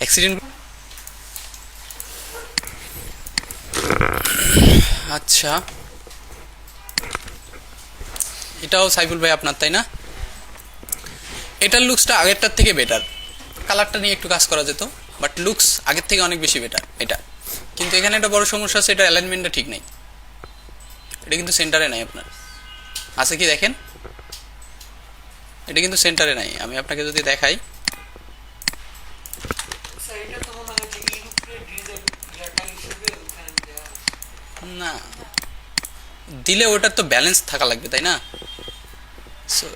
Accident. আচ্ছা, এটাও সাইফুল ভাই আপনার, তাই না? এটার লুকসটা আগেরটার থেকে বেটার। কালারটা নিয়ে একটু কাজ করা যেত, বাট লুকস আগের থেকে অনেক বেশি বেটার এটা। কিন্তু এখানে একটা বড় সমস্যা আছে, এটা অ্যালাইনমেন্টটা ঠিক নেই। এটা কিন্তু সেন্টারে নাই আপনার, আছে কি দেখেন, এটা কিন্তু সেন্টারে নাই। আমি আপনাকে যদি দেখাই, না দিলে ওটার তো ব্যালেন্স থাকা লাগবে, তাই না? সো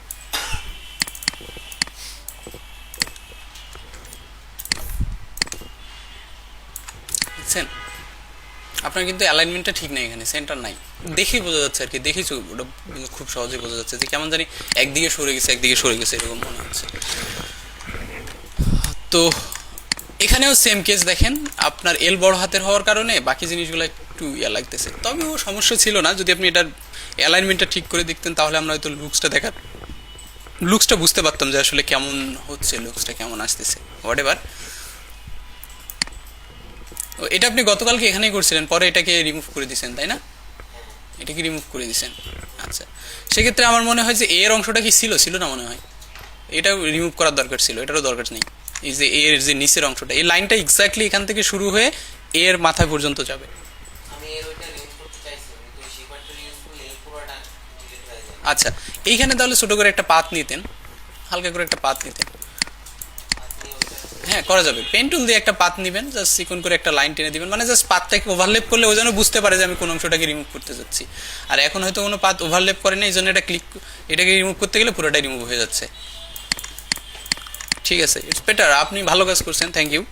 বুঝছেন, আপনার কিন্তু অ্যালাইনমেন্টটা ঠিক নেই, এখানে সেন্টার নাই। দেখেই বোঝা যাচ্ছে আর কি, দেখেই ওটা খুব সহজেই বোঝা যাচ্ছে যে কেমন জানি একদিকে সরে গেছে, একদিকে সরে গেছে, এরকম মনে হচ্ছে। তো এখানেও সেম কেস দেখেন, আপনার এল বড় হাতের হওয়ার কারণে বাকি জিনিসগুলো একটু ইয়া লাগতেছে। তবেও সমস্যা ছিল না, যদি আপনি এটার অ্যালাইনমেন্টটা ঠিক করে দেখতেন, তাহলে আমরা হয়তো লুকসটা বুঝতে পারতাম যে আসলে কেমন হচ্ছে, লুকসটা কেমন আসতেছে, হোয়াট এভার। এটা আপনি গতকালকে এখানেই করছিলেন, পরে এটাকে রিমুভ করে দিয়েছেন, তাই না? এটাকে রিমুভ করে দিয়েছেন। আচ্ছা, সেক্ষেত্রে আমার মনে হয় যে এর অংশটা কি ছিল না মনে হয়, এটা রিমুভ করার দরকার ছিল, এটারও দরকার নেই। এই যে এর যে নিচের অংশটা, এই লাইনটা এক্স্যাক্টলি এখান থেকে শুরু হয়ে এর মাথা পর্যন্ত যাবে। আচ্ছা, এইখানে তাহলে ছোট করে একটা পাত নিতেন, হালকা করে একটা পাত নিতেন। হ্যাঁ, করা যাবে। পেন টুল দিয়ে একটা পাত নেবেন, জাস্ট চিকন করে একটা লাইন টেনে দিবেন, মানে জাস্ট পাতটাকে ওভারলেপ করলে ও যেন বুঝতে পারে যে আমি কোন অংশটাকে রিমুভ করতে যাচ্ছি। আর এখন হয়তো কোনো পাত ওভারলেপ করে না, এই জন্য এটাকে রিমুভ করতে গেলে পুরোটাই রিমুভ হয়ে যাচ্ছে। ঠিক আছে, ইটস বেটার। আপনি ভালো কাজ করছেন, থ্যাংক ইউ,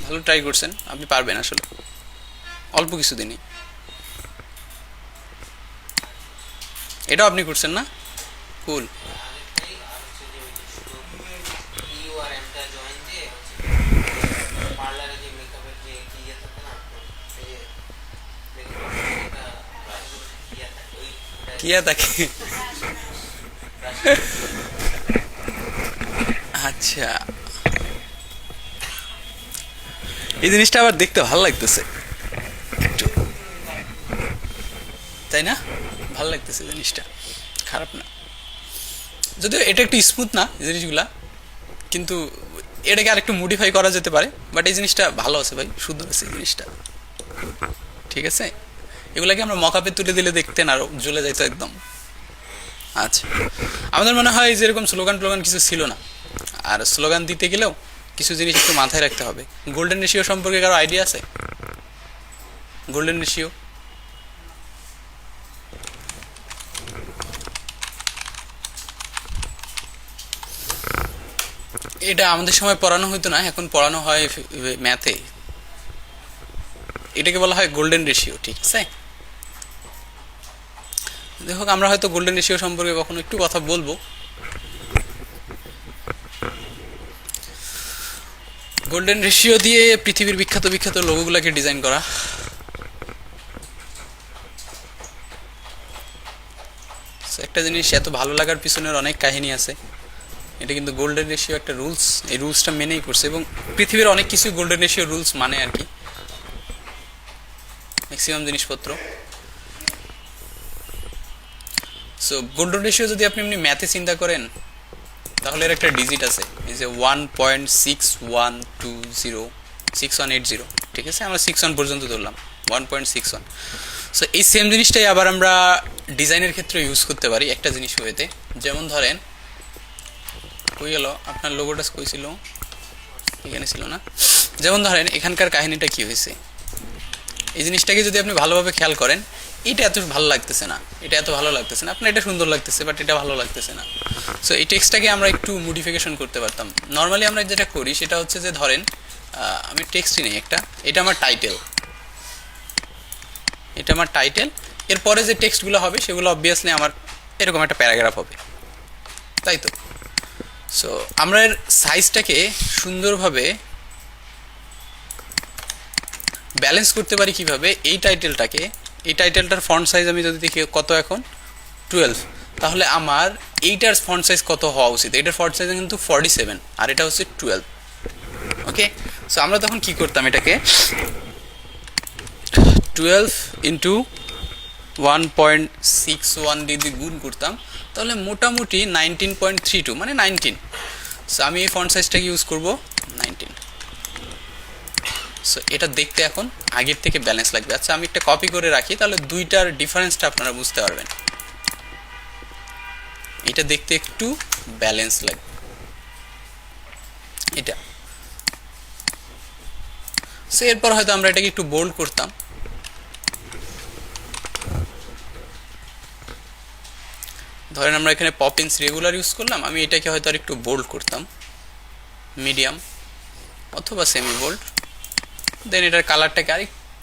ভালো ট্রাই করছেন, আপনি পারবেন আসলে অল্প কিছু দিনই। এটাও আপনি করছেন না? কুল। কিয়া থাকে। আচ্ছা, এই জিনিসটা আবার দেখতে ভালো লাগতেছে একটু, তাই না? ভালো লাগতেছে জিনিসটা, খারাপ না। যদিও এটা একটু স্মুথ না জিনিসগুলা, কিন্তু এটাকে আর একটু মডিফাই করা যেতে পারে। বাট এই জিনিসটা ভালো আছে ভাই, সুন্দর আছে এই জিনিসটা। ঠিক আছে, এগুলাকে আমরা মকাপে তুলে দিলে দেখতেন আরো জ্বলে যাইতো একদম। আচ্ছা, আমাদের মনে হয় যে এরকম স্লোগান টোগান কিছু ছিল না, আর স্লোগান দিতে গেলেও কিছু জিনিস একটু মাথায় রাখতে হবে। গোল্ডেন রেশিও সম্পর্কে কারো আইডিয়া আছে? গোল্ডেন রেশিও এটা আমাদের সময় পড়ানো হতো না, এখন পড়ানো হয় ম্যাথে। এটাকে বলা হয় গোল্ডেন রেশিও, ঠিক আছে? দেখো, আমরা হয়তো গোল্ডেন রেশিও সম্পর্কে কখনো একটু কথা বলবো। গোল্ডেন রেশিও দিয়ে পৃথিবীর বিখ্যাত বিখ্যাত লোগোগুলোকে ডিজাইন করা। একটা জিনিস এত ভালো লাগার পিছনের অনেক কাহিনী আছে। এটা কিন্তু গোল্ডেন রেশিও একটা রুলস, এই রুলসটা মেনেই করছে, এবং পৃথিবীর অনেক কিছু গোল্ডেন রেশিও রুলস মানে আর কি, ম্যাক্সিমাম জিনিসপত্র। সো গোল্ডেন রেশিও যদি আপনি এমনি ম্যাথে চিন্তা করেন, তাহলে এর একটা ডিজিট আছে, এই যে 1.6120, ঠিক আছে? আমরা 61 পর্যন্ত ধরলাম, 1.61। সো এই সেম জিনিসটাই আবার আমরা ডিজাইনের ক্ষেত্রে ইউজ করতে পারি একটা জিনিস হয়েতে। যেমন ধরেন, কই গেল আপনার লোগোটা, কই ছিল? এখানে ছিল না? যেমন ধরেন এখানকার কাহিনীটা কি হয়েছে, এই জিনিসটাকে যদি আপনি ভালোভাবে খেয়াল করেন, এটা এত ভালো লাগতেছে না, এটা এত ভালো লাগতেছে না, আপনার এটা সুন্দর লাগতেছে, বাট এটা ভালো লাগতেছে না। সো এই টেক্সটটাকে আমরা একটু মডিফিকেশন করতে পারতাম। নর্মালি আমরা যেটা করি সেটা হচ্ছে যে, ধরেন আমি টেক্সটই নেই একটা, এটা আমার টাইটেল, এটা আমার টাইটেল, এরপরে যে টেক্সটগুলো হবে সেগুলো অবভিয়াসলি আমার এরকম একটা প্যারাগ্রাফ হবে, তাই তো? সো আমরা এর সাইজটাকে সুন্দরভাবে ব্যালেন্স করতে পারি কিভাবে? এই টাইটেলটার ফন্ট সাইজ আমি যদি দেখি কত এখন 12, তাহলে আমার এইটার ফন্ট সাইজ কত হওয়া উচিত, এটার ফন্ট সাইজ কিন্তু 47 আর এটা হচ্ছে 12। ওকে, সো আমরা তখন কি করতাম, এটাকে 12 ইন্টু 1.61 যদি গুণ করতাম তাহলে মোটামুটি 19.32 মানে 19। সো আমি এই ফন্ট সাইজটাকে ইউজ করব 19। সো এটা দেখতে এখন আগের থেকে ব্যালেন্স লাগবে। আচ্ছা আমি একটা কপি করে রাখি, তাহলে দুইটার ডিফারেন্সটা আপনারা বুঝতে পারবেন। এটা দেখতে একটু ব্যালেন্স লাগবে এটা। সো এরপর হয়তো আমরা এটাকে একটু বোল্ড করতাম, ধরেন আমরা এখানে পপিন্স রেগুলার ইউজ করলাম, আমি এটাকে হয়তো আর একটু বোল্ড করতাম, মিডিয়াম অথবা সেমি বোল্ড। দেন এটার কালারটাকে আর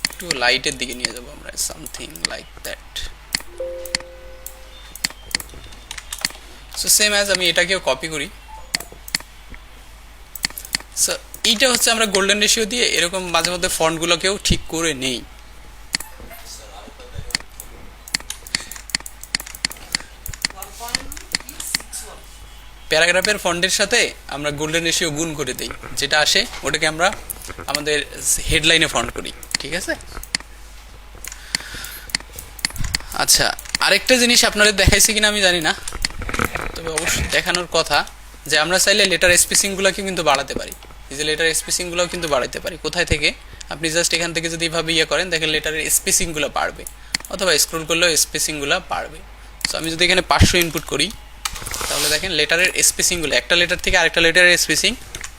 একটু লাইটের দিকে নিয়ে যাবো আমরা, something like that. So same as আমি এটাকেও কপি করি। সো এইটা হচ্ছে আমরা গোল্ডেন রেশিও দিয়ে এরকম মাঝে মধ্যে ফন্টগুলোকেও ঠিক করে নেই। প্যারাগ্রাফের ফন্টের সাথে আমরা গোল্ডেন রেশিও গুণ করে দিই, যেটা আসে ওটাকে আমরা আমাদের হেডলাইনে ফন্ট করি, ঠিক আছে। আচ্ছা আরেকটা জিনিস আপনাদের দেখাইছি কিনা আমি জানি না, তবে অবশ্যই দেখানোর কথা যে আমরা চাইলে লেটার স্পেসিংগুলোকে কিন্তু বাড়াতে পারি। এই যে লেটার স্পেসিংগুলোও কিন্তু বাড়াতে পারি। কোথায় থেকে, আপনি জাস্ট এখান থেকে যদি এভাবে করেন দেখেন লেটারের স্পেসিংগুলো বাড়বে, অথবা স্ক্রল করলেও স্পেসিংগুলো বাড়বে। সো আমি যদি এখানে 500 ইনপুট করি তাহলে দেখেন লেটারের স্পেসিংগুলো একটা লেটার থেকে আরেকটা লেটারের স্পেসিং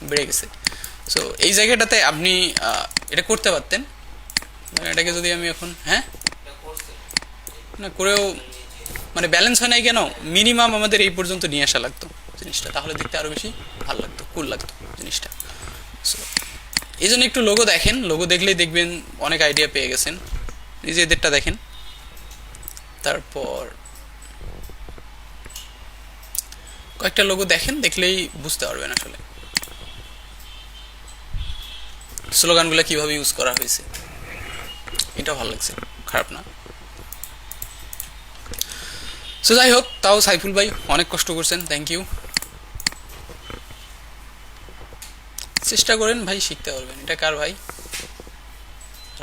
বেড়ে গেছে। সো এই জায়গাটাতে আপনি এটা করতে পারতেন। এটাকে যদি আমি এখন না করেও মানে ব্যালেন্স হয় নাই কেন, মিনিমাম আমাদের এই পর্যন্ত নিয়ে আসা লাগতো জিনিসটা, তাহলে দেখতে আরও বেশি ভালো লাগতো, কুল লাগতো জিনিসটা। সো এই জন্য একটু লোগো দেখেন, লোগো দেখলেই দেখবেন অনেক আইডিয়া পেয়ে গেছেন। এই যে এদেরটা দেখেন, তারপর কয়েকটা লোগো দেখেন, দেখলেই বুঝতে পারবেন আসলে স্লোগানগুলো কিভাবে ইউজ করা হয়েছে। এটা ভালো লাগছে, খারাপ না। সো যাই হোক, তাও সাইফুল ভাই অনেক কষ্ট করছেন, থ্যাংক ইউ। চেষ্টা করেন ভাই, শিখতে পারবেন। এটা কার ভাই?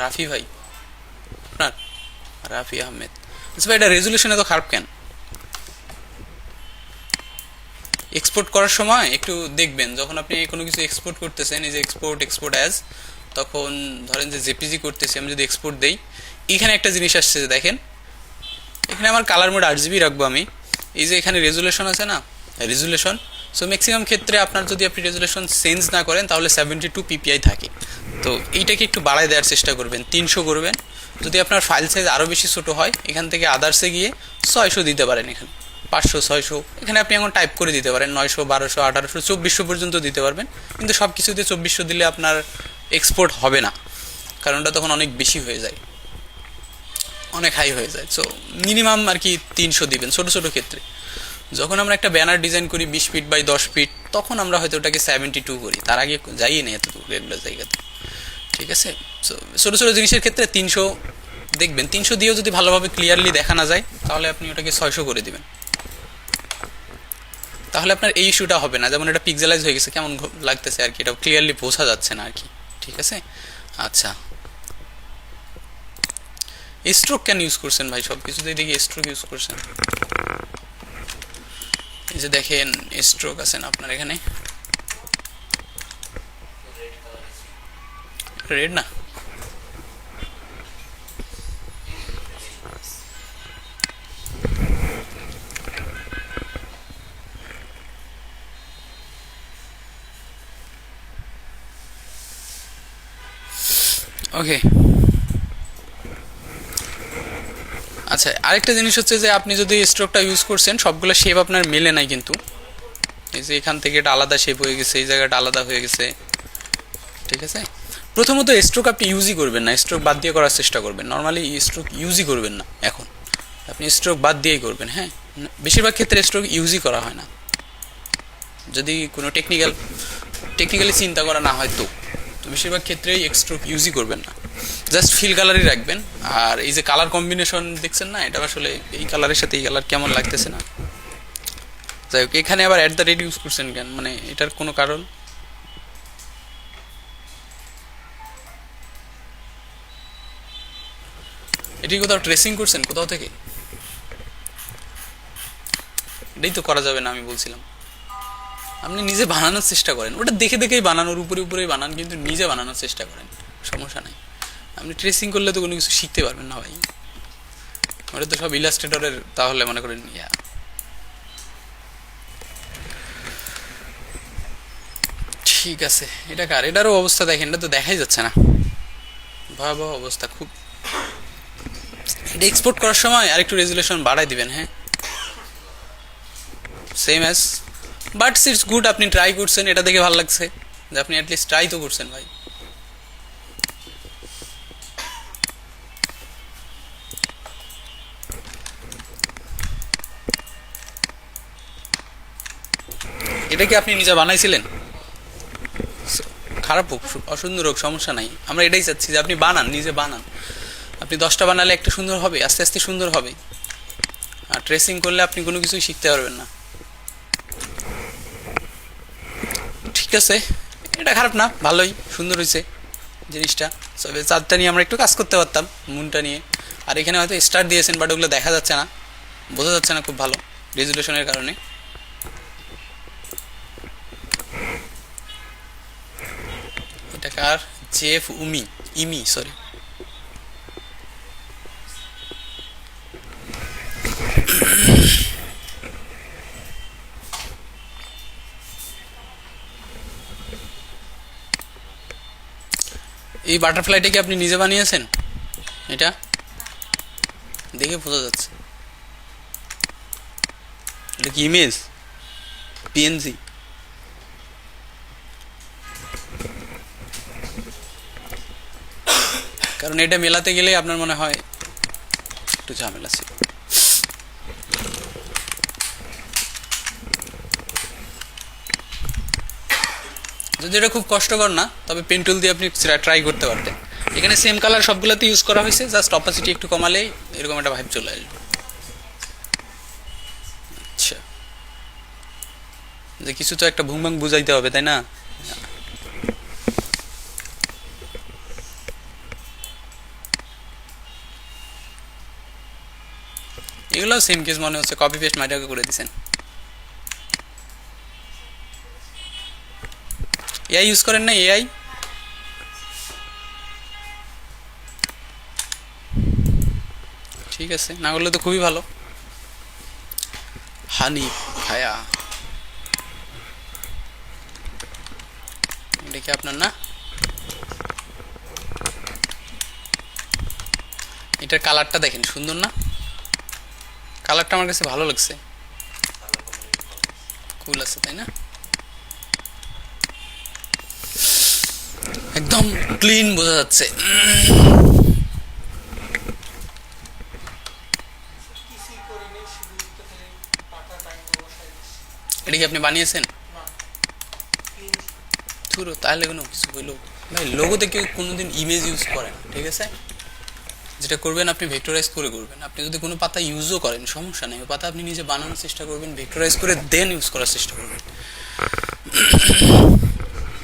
রাফি ভাই, আপনার? রাফি আহমেদ। আচ্ছা ভাই এটা রেজুলেশন এত খারাপ কেন? এক্সপোর্ট করার সময় একটু দেখবেন, যখন আপনি কোনো কিছু এক্সপোর্ট করতেছেন, এই যে এক্সপোর্ট অ্যাজ, তখন ধরেন যে জেপিজি করতেছি, আমি যদি এক্সপোর্ট দেই, এখানে একটা জিনিস আসছে যে দেখেন, এখানে আমার কালার মোড 8GB রাখবো আমি। এই যে এখানে রেজুলেশন আছে না, রেজুলেশন, সো ম্যাক্সিমাম ক্ষেত্রে আপনার যদি আপনি রেজুলেশন চেঞ্জ না করেন তাহলে 72 PPI থাকে। তো এইটাকে একটু বাড়ায় দেওয়ার চেষ্টা করবেন, 300 করবেন। যদি আপনার ফাইল সাইজ আরও বেশি ছোটো হয়, এখান থেকে আদার্সে গিয়ে 600 দিতে পারেন, এখানে 500 600, এখানে আপনি এখন টাইপ করে দিতে পারেন 900 1200 1800 2400 পর্যন্ত দিতে পারবেন। কিন্তু সব কিছুতে 2400 দিলে আপনার এক্সপোর্ট হবে না, কারণ ওটা তখন অনেক বেশি হয়ে যায়, অনেক হাই হয়ে যায়। সো মিনিমাম আর কি 300 দিবেন ছোটো ছোটো ক্ষেত্রে। যখন আমরা একটা ব্যানার ডিজাইন করি 20 ফিট বাই 10 ফিট, তখন আমরা হয়তো ওটাকে 72 করি, তার আগে যাইয়ে নেই এত রেগুলার জায়গাতে, ঠিক আছে। সো ছোটো ছোটো জিনিসের ক্ষেত্রে 300 দেখবেন। 300 দিয়েও যদি ভালোভাবে ক্লিয়ারলি দেখা না যায় তাহলে আপনি ওটাকে 600 করে দিবেন, তাহলে আপনার এই ইস্যুটা হবে না। যেমন এটা পিক্সেলাইজ হয়ে গেছে, কেমন লাগতেছে আর কি, এটা ক্লিয়ারলি বোঝা যাচ্ছে না আর কি, ঠিক আছে। আচ্ছা স্ট্রোক কেন ইউজ করছেন ভাই? সব কিছুতেই দেখি স্ট্রোক ইউজ করছেন। এই যে দেখেন স্ট্রোক আছেন আপনার এখানে, রেড না, ওকে। আচ্ছা আরেকটা জিনিস হচ্ছে যে আপনি যদি স্ট্রোকটা ইউজ করছেন, সবগুলো শেপ আপনার মেলে নাই কিন্তু। এই যে এখান থেকে এটা আলাদা শেপ হয়ে গেছে, এই জায়গাটা আলাদা হয়ে গেছে, ঠিক আছে। প্রথমত স্ট্রোক আপনি ইউজই করবেন না, স্ট্রোক বাদ দিয়ে করার চেষ্টা করবেন। নর্মালি স্ট্রোক ইউজই করবেন না, এখন আপনি স্ট্রোক বাদ দিয়েই করবেন। হ্যাঁ, বেশিরভাগ ক্ষেত্রে স্ট্রোক ইউজই করা হয় না, যদি কোনো টেকনিক্যালি চিন্তা করা না হয় তো বেশিরভাগ ক্ষেত্রেই স্ট্রোক ইউজই করবেন না, জাস্ট ফিল কালারই রাখবেন। আর এই যে কালার কম্বিনেশন দেখছেন না, এটা আসলে এই কালারের সাথে এই কালার কেমন লাগতেছে না, যাই হোক, এখানে আবার অ্যাট দ্য রেট ইউজ করছেন কেন, মানে এটার কোনো কারণ? এটি কোথাও ট্রেসিং করছেন কোথাও থেকে? এটাই তো করা যাবে না আমি বলছিলাম। আপনি নিজে বানানোর চেষ্টা করেন, ওটা দেখে দেখেই বানানোর উপরে উপরেই বানান, কিন্তু নিজে বানানোর চেষ্টা করেন, সমস্যা নাই। আপনি ট্রেসিং করলে তো কোনো কিছু শিখতে পারবেন না ভাই, ওটা তো সব ইলাস্ট্রেটরের, তাহলে মনে করেন ঠিক আছে। এটা কার? এটারও অবস্থা দেখেন, এটা তো দেখাই যাচ্ছে না, ভয়াবহ অবস্থা খুব। এটা এক্সপোর্ট করার সময় আরেকটু রেজুলেশন বাড়াই দিবেন, হ্যাঁ, same as, but it's good, আপনি ট্রাই করছেন, এটা দেখে ভালো লাগছে যে আপনি অ্যাটলিস্ট ট্রাই তো করছেন ভাই। এটা কি আপনি নিজে বানাইছিলেন? খারাপ হোক অসুন্দর হোক সমস্যা নাই, আমরা এটাই চাচ্ছি যে আপনি বানান, নিজে বানান। আপনি 10টা বানালে একটা সুন্দর হবে, আস্তে আস্তে সুন্দর হবে। আর ট্রেসিং করলে আপনি কোনো কিছুই শিখতে পারবেন না। ঠিক আছে, এটা খারাপ না, ভালোই সুন্দর হয়েছে জিনিসটা। তবে চাঁদটা নিয়ে আমরা একটু কাজ করতে পারতাম, মুনটা নিয়ে। আর এখানে হয়তো স্টার দিয়েছেন, বাট ওগুলো দেখা যাচ্ছে না, বোঝা যাচ্ছে না খুব ভালো রেজুলেশনের কারণে। এটা কার? জেফ ইমি সরি। এই বাটারফ্লাইটা কি আপনি নিজে বানিয়েছেন? এটা দেখে বোঝা যাচ্ছে। এটা কি ইমেজ, পিএনজি? কারণ এটা মেলাতে গেলে আপনার মনে হয় একটু ঝামেলা ছিল। যদি এটা খুব কষ্টকর না, তবে পেন্টুল দিয়ে আপনি ট্রাই করতে পারতেন। এখানে সেম কালার সবগুলোতে ইউজ করা হয়েছে, জাস্ট অপাসিটি একটু কমালেই এরকম একটা ভাইব চলে আসবে। আচ্ছা, যে কিছু তো একটা ভুংভাং বুঝাইতে হবে, তাই না? এগুলো সেম কেস মনে হচ্ছে, কপি পেস্ট মাইটাকে করে দিয়েছেন। এআই ইউজ করেন না? এআই ঠিক আছে, না করলে তো খুবই ভালো। হানি ভায়া, এটা কি আপনার না? এটার কালারটা দেখেন, সুন্দর না? কালারটা আমার কাছে ভালো লাগছে, কুল আছে, তাই না? একদম ক্লিন বোঝা যাচ্ছে। এটা কি আপনি বানিয়েছেন? থুরো, তাহলে কোনো কিছু হইলো ভাই। লোগোতে কেউ কোনোদিন ইমেজ ইউজ করে না, ঠিক আছে? যেটা করবেন আপনি ভেক্টরাইজ করে করবেন। আপনি যদি কোনো পাতা ইউজও করেন সমস্যা নেই, পাতা আপনি নিজে বানানোর চেষ্টা করবেন, ভেক্টরাইজ করে দেন ইউজ করার চেষ্টা করবেন।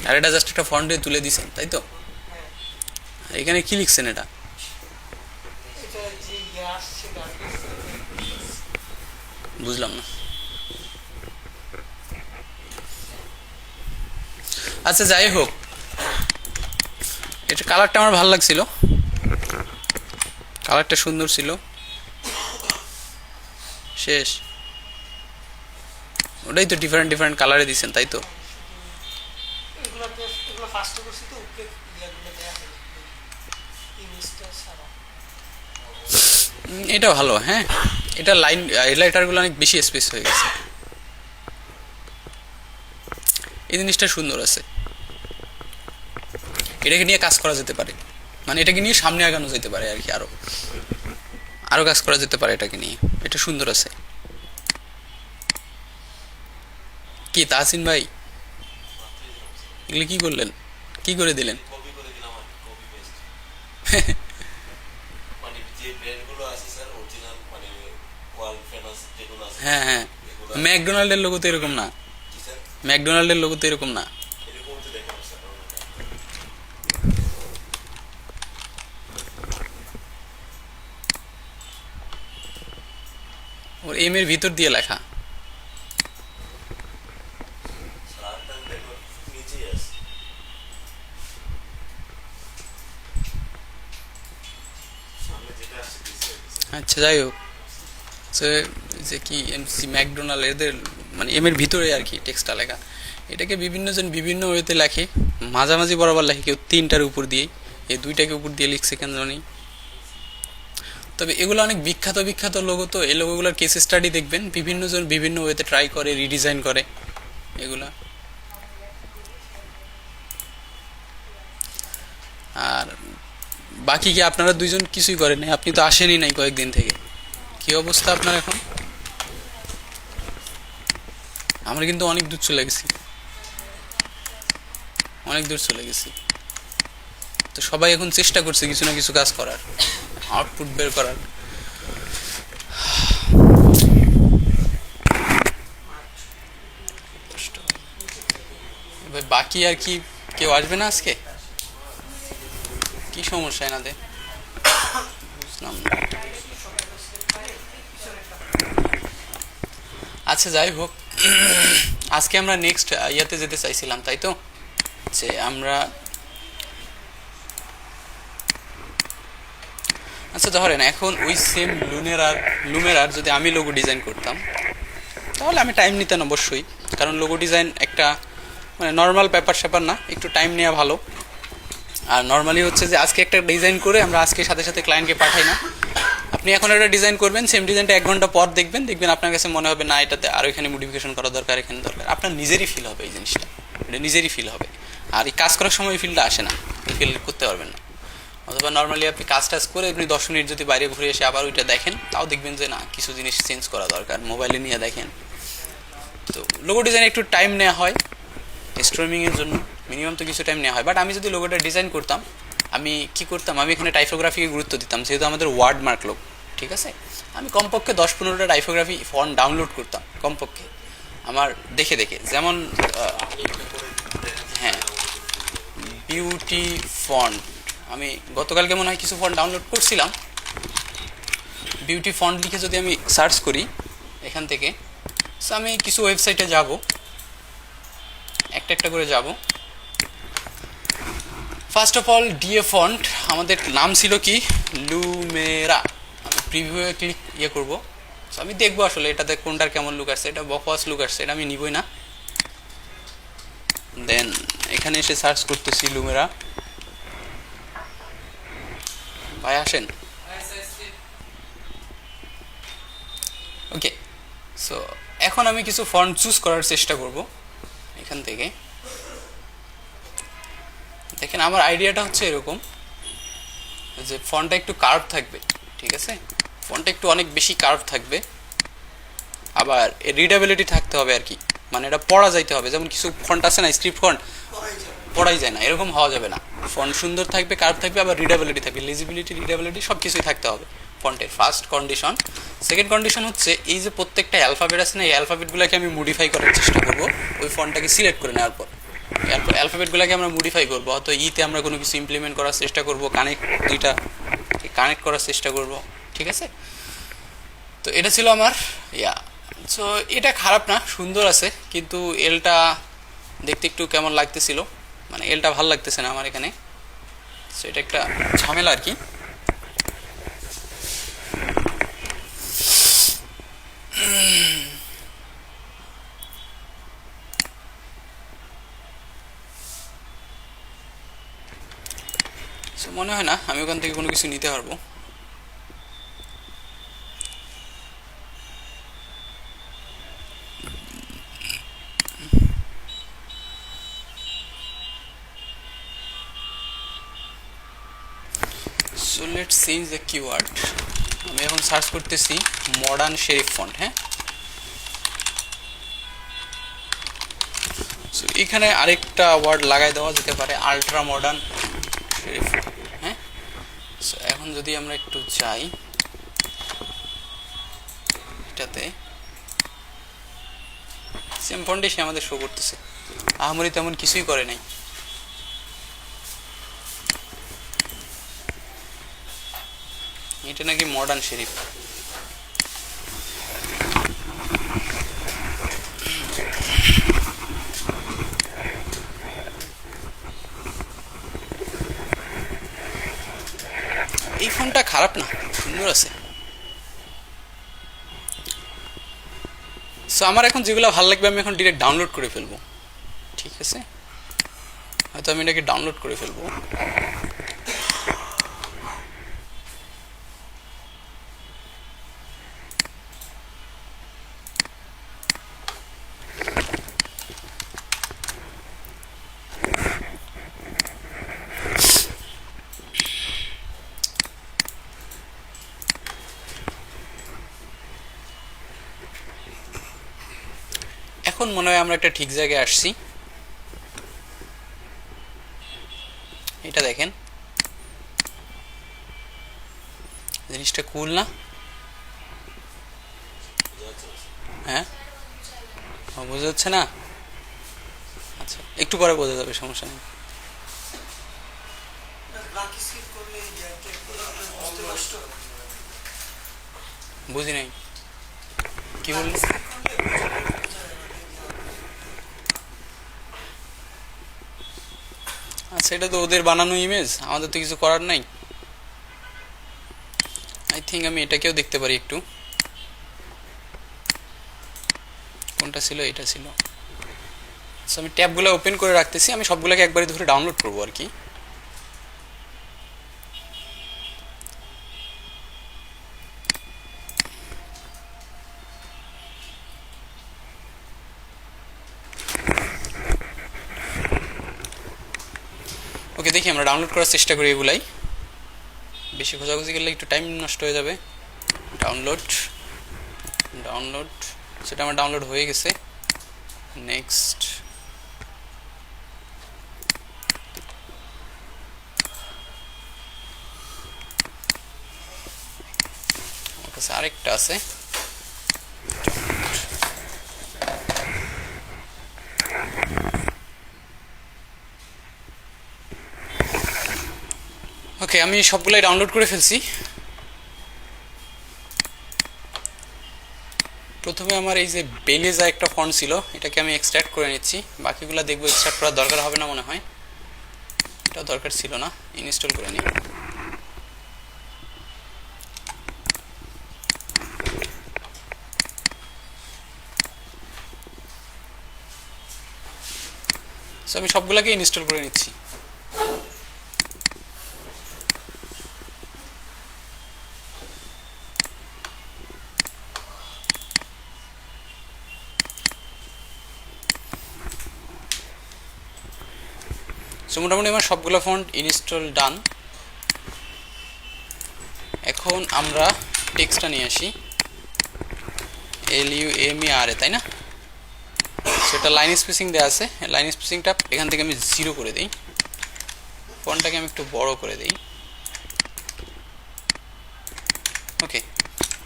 আর এটা জাস্ট একটা ফন্টে তুলে দিছেন, তাই তো? আর এখানে কি লিখছেন এটা? বুঝলাম না। আচ্ছা যাই হোক, এটা কালারটা আমার ভালো লাগছিল, কালারটা সুন্দর ছিল। শেষ, ওটাই তো ডিফারেন্ট ডিফারেন্ট কালারে দিচ্ছেন, তাই তো? এটা ভালো, হ্যাঁ। এটা লাইন হাইলাইটারগুলো অনেক বেশি স্পেস হয়ে গেছে, এই জিনিসটা সুন্দর আছে। এটাকে নিয়ে কাজ করা যেতে পারে, মানে এটাকে নিয়ে সামনে আগানো যেতে পারে আর কি, আরো আরো কাজ করা যেতে পারে এটাকে নিয়ে। এটা সুন্দর আছে। কি তাহসিন ভাই, এগুলো কি করলেন, কি করে দিলেন? হ্যাঁ হ্যাঁ, ম্যাকডোনাল্ডের লোগো তো এরকম না, ম্যাকডোনাল্ডের লোগো তো এরকম না। ওর এম এর ভিতর দিয়ে লেখা। আচ্ছা যাই হোক, যে কি এমসি ম্যাকডোনাল্ড এদের মানে এম এর ভিতরে আর কি টেক্সটটা লেখা। এটাকে বিভিন্ন জন বিভিন্ন ওয়েতে লেখে, মাঝামাঝি বরাবর লেখে, কেউ 3টার উপর দিয়ে, এই 2টাকে উপর দিয়ে লিখছে কেন জানি। তবে এগুলো অনেক বিখ্যাত বিখ্যাত লোগো, তো এই লোগোগুলোর কেস স্টাডি দেখবেন, বিভিন্ন জন বিভিন্ন ওয়েতে ট্রাই করে, রিডিজাইন করে এগুলা। আর বাকি কি আপনারা দুইজন কিছুই করেন নাই, আপনি তো আসেনই নাই কয়েকদিন থেকে, কি অবস্থা আপনার এখন? আমরা কিন্তু অনেক দূর চলে গেছি, অনেক দূর চলে গেছি। তো সবাই এখন চেষ্টা করছে কিছু না কিছু কাজ করার, আউটপুট বের করার। বাকি আর কি কেউ আসবে না আজকে? কি সমস্যা এনাদের বুঝলাম না। আচ্ছা যাই হোক, আজকে আমরা নেক্সট ইয়াতে যেতে চাইছিলাম, তাই তো, যে আমরা আচ্ছা ধরেন এখন ওই সেম লুমেরার যদি আমি লোগো ডিজাইন করতাম, তাহলে আমি টাইম নিতেন অবশ্যই, কারণ লোগো ডিজাইন একটা মানে নর্মাল ব্যাপার স্যাপার না, একটু টাইম নেওয়া ভালো। আর নর্মালি হচ্ছে যে আজকে একটা ডিজাইন করে আমরা আজকে সাথে সাথে ক্লায়েন্টকে পাঠাই না। আপনি এখন একটা ডিজাইন করবেন, সেম ডিজাইনটা 1 ঘন্টা পর দেখবেন, আপনার কাছে মনে হবে না এটাতে আরও এখানে মডিফিকেশন করা দরকার, এখানে দরকার, আপনার নিজেরই ফিল হবে এই জিনিসটা, এটা নিজেরই ফিল হবে। আর এই কাজ করার সময় ফিলটা আসে না, ফিল করতে পারবেন না। অথবা নর্মালি আপনি কাজ টাজ করে আপনি 10 মিনিট যদি বাইরে ঘুরে এসে আবার ওইটা দেখেন, তাও দেখবেন যে না কিছু জিনিস চেঞ্জ করা দরকার, মোবাইলে নিয়ে দেখেন। তো লোগো ডিজাইন একটু টাইম নেওয়া হয় স্ট্রিমিংয়ের জন্য, মিনিমাম তো কিছু টাইম নেওয়া হয়। বাট আমি যদি লোগোটা ডিজাইন করতাম, আমি কি করতাম, আমি এখানে টাইপোগ্রাফিকে গুরুত্ব দিতাম, যেহেতু আমাদের ওয়ার্ড মার্ক লোক, ঠিক আছে। আমি কমপক্ষে 10-15টা টাইপোগ্রাফি ফন্ট ডাউনলোড করতাম কমপক্ষে, আমার দেখে দেখে। যেমন হ্যাঁ, বিউটি ফন্ট, আমি গতকালকে মনে হয় কিছু ফন্ট ডাউনলোড করছিলাম। বিউটি ফন্ট লিখে যদি আমি সার্চ করি এখান থেকে, সো আমি কিছু ওয়েবসাইটে যাব, একটা একটা করে যাব। First of all DA font, আমাদের নাম ছিল কি লুমেরা। আমি প্রিভিউয়ে ক্লিক করবো, সো আমি দেখবো আসলে এটাতে কোনটার কেমন লুক আসছে। এটা বকওয়াস লুক আসছে, এটা আমি নিবই না। দেন এখানে এসে সার্চ করতেছি লুমেরা, ভাই আসেন। ওকে, সো এখন আমি কিছু ফন্ট চুজ করার চেষ্টা করব এখান থেকে। দেখেন আমার আইডিয়াটা হচ্ছে এরকম যে ফন্টটা একটু কার্ভ থাকবে, ঠিক আছে, ফন্টটা একটু অনেক বেশি কার্ভ থাকবে, আবার রিডেবিলিটি থাকতে হবে আর কি, মানে এটা পড়া যাইতে হবে। যেমন কিছু ফন্ট আছে না, স্ক্রিপ্ট ফন্ট পড়াই যায় না, এরকম হওয়া যাবে না। ফন্ট সুন্দর থাকবে, কার্ভ থাকবে, আবার রিডেবিলিটি থাকবে, লিজিবিলিটি, রিডেবিলিটি সব কিছুই থাকতে হবে ফন্টের, ফার্স্ট কন্ডিশন। সেকেন্ড কন্ডিশন হচ্ছে এই যে প্রত্যেকটা অ্যালফাবেট আছে না, এই অ্যালফাবেটগুলোকে আমি মডিফাই করার চেষ্টা করবো ওই ফন্টটাকে সিলেক্ট করে নেওয়ার পর। অ্যালফাবেটগুলোকে আমরা মডিফাই করবো, হয়তো ইতে আমরা কোনো কিছু ইমপ্লিমেন্ট করার চেষ্টা করবো, দুইটা কানেক্ট করার চেষ্টা করব, ঠিক আছে। তো এটা ছিল আমার সো এটা খারাপ না, সুন্দর আছে, কিন্তু এলটা দেখতে একটু কেমন লাগতেছিল, মানে এলটা ভালো লাগতেছে না আমার এখানে, সো এটা একটা ঝামেলা আর কি। মনে হয় না আমি ওখান থেকে কোনো কিছু নিতে পারবো। So let's change the keyword. আমি এখন সার্চ করতেছি মডার্ন শেরিফ ফন্ট। হ্যাঁ, সো এখানে আরেকটা ওয়ার্ড লাগাই দেওয়া যেতে পারে, আলট্রা মডার্ন শেরিফ। হ্যাঁ, সো এখন যদি আমরা একটু চাই এটাতে, সেম ফন্টে সে আমাদের শো করতেছে, আহামরি তেমন কিছুই করে নাই। এটা নাকি মডার্ন শেরিফ। এই ফোনটা খারাপ না, সুন্দর আছে। সো আমার এখন যেগুলো ভালো লাগবে আমি এখন ডিরেক্ট ডাউনলোড করে ফেলবো, ঠিক আছে? হয়তো আমি এটাকে ডাউনলোড করে ফেলবো। এখন মনে হয় আমরা একটা ঠিক জায়গায় আসছি। এটা দেখেন, জিনিসটা কুল না? হ্যাঁ, বোঝা যাচ্ছে না? আচ্ছা, একটু পরে বোঝা যাবে, সমস্যা নেই। বুঝি নাই, কি বললি? আচ্ছা, এটা তো ওদের বানানো ইমেজ, আমাদের তো কিছু করার নাই। আই থিঙ্ক আমি এটাকেও দেখতে পারি একটু। কোনটা ছিল? এটা ছিল। সো আমি ট্যাবগুলো ওপেন করে রাখতেছি, আমি সবগুলোকে একবারে ধরে ডাউনলোড করবো আর কি। ওকে, দেখি আমরা ডাউনলোড করার চেষ্টা করি এগুলাই। বেশি খোঁজাখুঁজি গেলে একটু টাইম নষ্ট হয়ে যাবে। ডাউনলোড, ডাউনলোড, সেটা আমার ডাউনলোড হয়ে গেছে। নেক্সট, আমার কাছে আরেকটা আছে। ওকে, আমি সবগুলাই ডাউনলোড করে ফেলছি। প্রথমে আমার এই যে বেলেজা একটা ফন্ট ছিল, এটাকে আমি এক্সট্রাক্ট করে নিচ্ছি। বাকিগুলো দেখবো এক্সট্রাক্ট করার দরকার হবে না মনে হয়, এটা দরকার ছিল না। ইনস্টল করে নিই। সো আমি সবগুলোকে ইনস্টল করে নিচ্ছি। সো মোটামুটি আমার সবগুলো ফন্ট ইনস্টল ডান। এখন আমরা টেক্সটটা নিয়ে আসি, LUMERA, তাই না? সেটা লাইন স্পেসিং দেওয়া আছে, লাইন স্পেসিংটা এখান থেকে আমি 0 করে দিই। ফন্টটাকে আমি একটু বড় করে দিই। ওকে,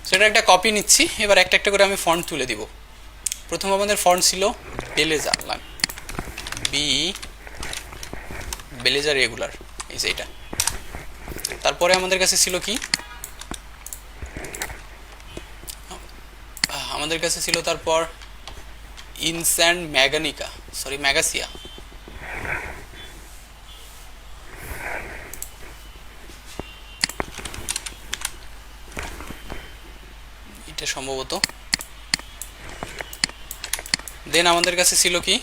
সেটা একটা কপি নিচ্ছি। এবার একটা একটা করে আমি ফন্ট তুলে দিব। প্রথম আমাদের ফন্ট ছিল বেলেজা, বেলেজা রেগুলার, এই যে এটা। তারপরে আমাদের কাছে ছিল কি, আমাদের কাছে ছিল তারপর ইনস্যান্ড ম্যাগানিকা, সরি ম্যাগাসিয়া। এটা সম্ভবত। দেন আমাদের কাছে ছিল কি,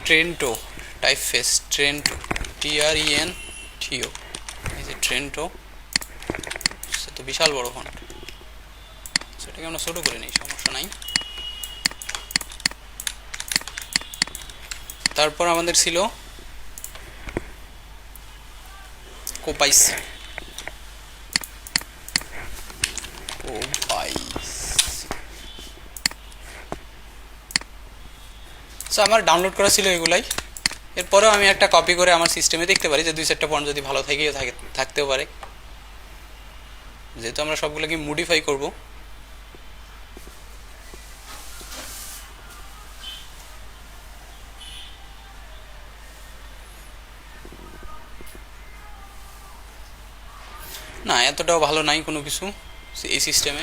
ট্রেন্টো টাইপফেস, ট্রেন্টো, TRENTO, এই যে ট্রেন্টো। সে তো বিশাল বড় ফন্ট, সেটাকে আমরা ছোট করে নিই, সমস্যা নাই। তারপর আমাদের ছিল কোপাইস, সো আমার ডাউনলোড করা ছিল এগুলাই। এরপরেও আমি একটা কপি করে আমার সিস্টেমে দেখতে পারি যে 2-4টা ফন্ট যদি ভালো থাকতেও পারে, যেহেতু আমরা সবগুলোকে মডিফাই করব। এতটাও ভালো নাই কোনো কিছু এই সিস্টেমে,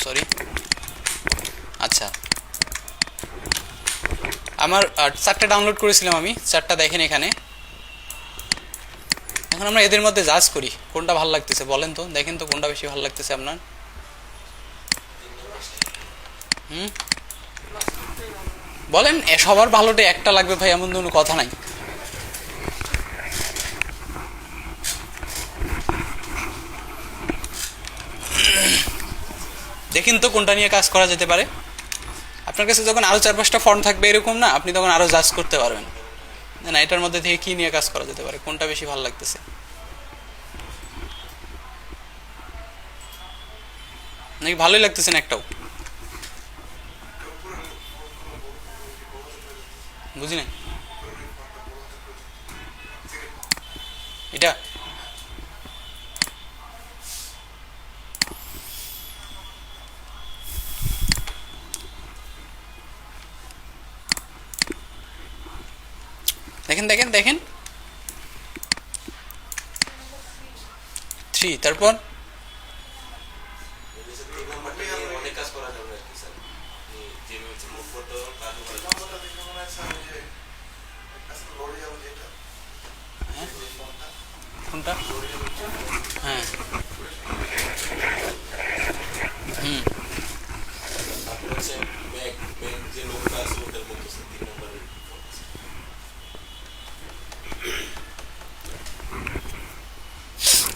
সরি। আচ্ছা, আমার 4টা ডাউনলোড করেছিলাম আমি, 4টা দেখেন এখানে। এখন আমরা এদের মধ্যে জাজ করি কোনটা ভালো লাগতেছে, বলেন তো, দেখেন তো কোনটা বেশি ভালো লাগতেছে আপনার। বলেন, সবার ভালোটা একটা লাগবে ভাই, এমন কোনো কথা নাই। দেখেন তো কোনটা নিয়ে কাজ করা যেতে পারে। আপনার কাছে যখন আরো 4-5টা ফন্ট থাকবে এরকম না, আপনি তখন আরো জাজ করতে পারবেন না এটার মধ্যে থেকে কি নিয়ে কাজ করা যেতে পারে, কোনটা বেশি ভালো লাগতেছে। নাকি ভালোই লাগতেছে না একটাও? বুঝি নাই এটা। দেখেন দেখেন দেখেন 3, তারপর কোনটা? হ্যাঁ,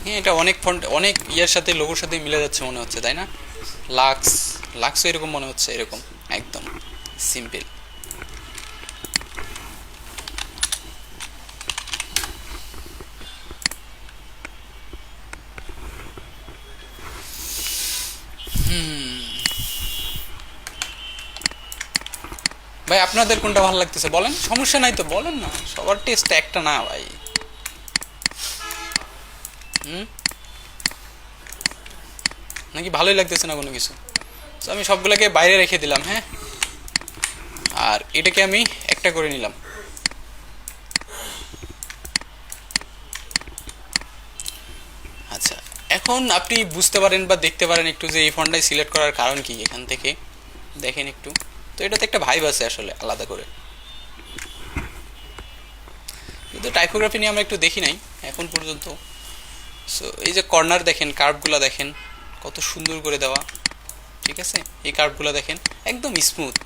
হ্যাঁ, এটা অনেক ফন্ট অনেক ইয়ার সাথে লোগোর সাথে মিলে যাচ্ছে মনে হচ্ছে, তাই না? লাক্স, লাক্সও এরকম মনে হচ্ছে, এরকম একদম সিম্পল। ভাই আপনাদের কোনটা ভালো লাগতেছে বলেন, সমস্যা নাই তো, বলেন না, সবার টেস্ট একটা না ভাই। নাকি ভালোই লাগতেছে না কোনো কিছু? তো আমি সবগুলোকে বাইরে রেখে দিলাম, হ্যাঁ, আর এটাকে আমি একটা করে নিলাম। আচ্ছা, এখন আপনি বুঝতে পারেন বা দেখতে পারেন একটু যে এই ফন্টটাই সিলেক্ট করার কারণ কি, এখান থেকে দেখেন একটু। তো এটাতে একটা ভাইব আছে আসলে আলাদা করে, কিন্তু টাইপোগ্রাফি নিয়ে আমরা একটু দেখি নাই এখন পর্যন্ত। সো এই যে কর্নার দেখেন, কার্ভগুলো দেখেন কত সুন্দর করে দেওয়া, ঠিক আছে? এই কার্ভগুলো দেখেন একদম স্মুথ,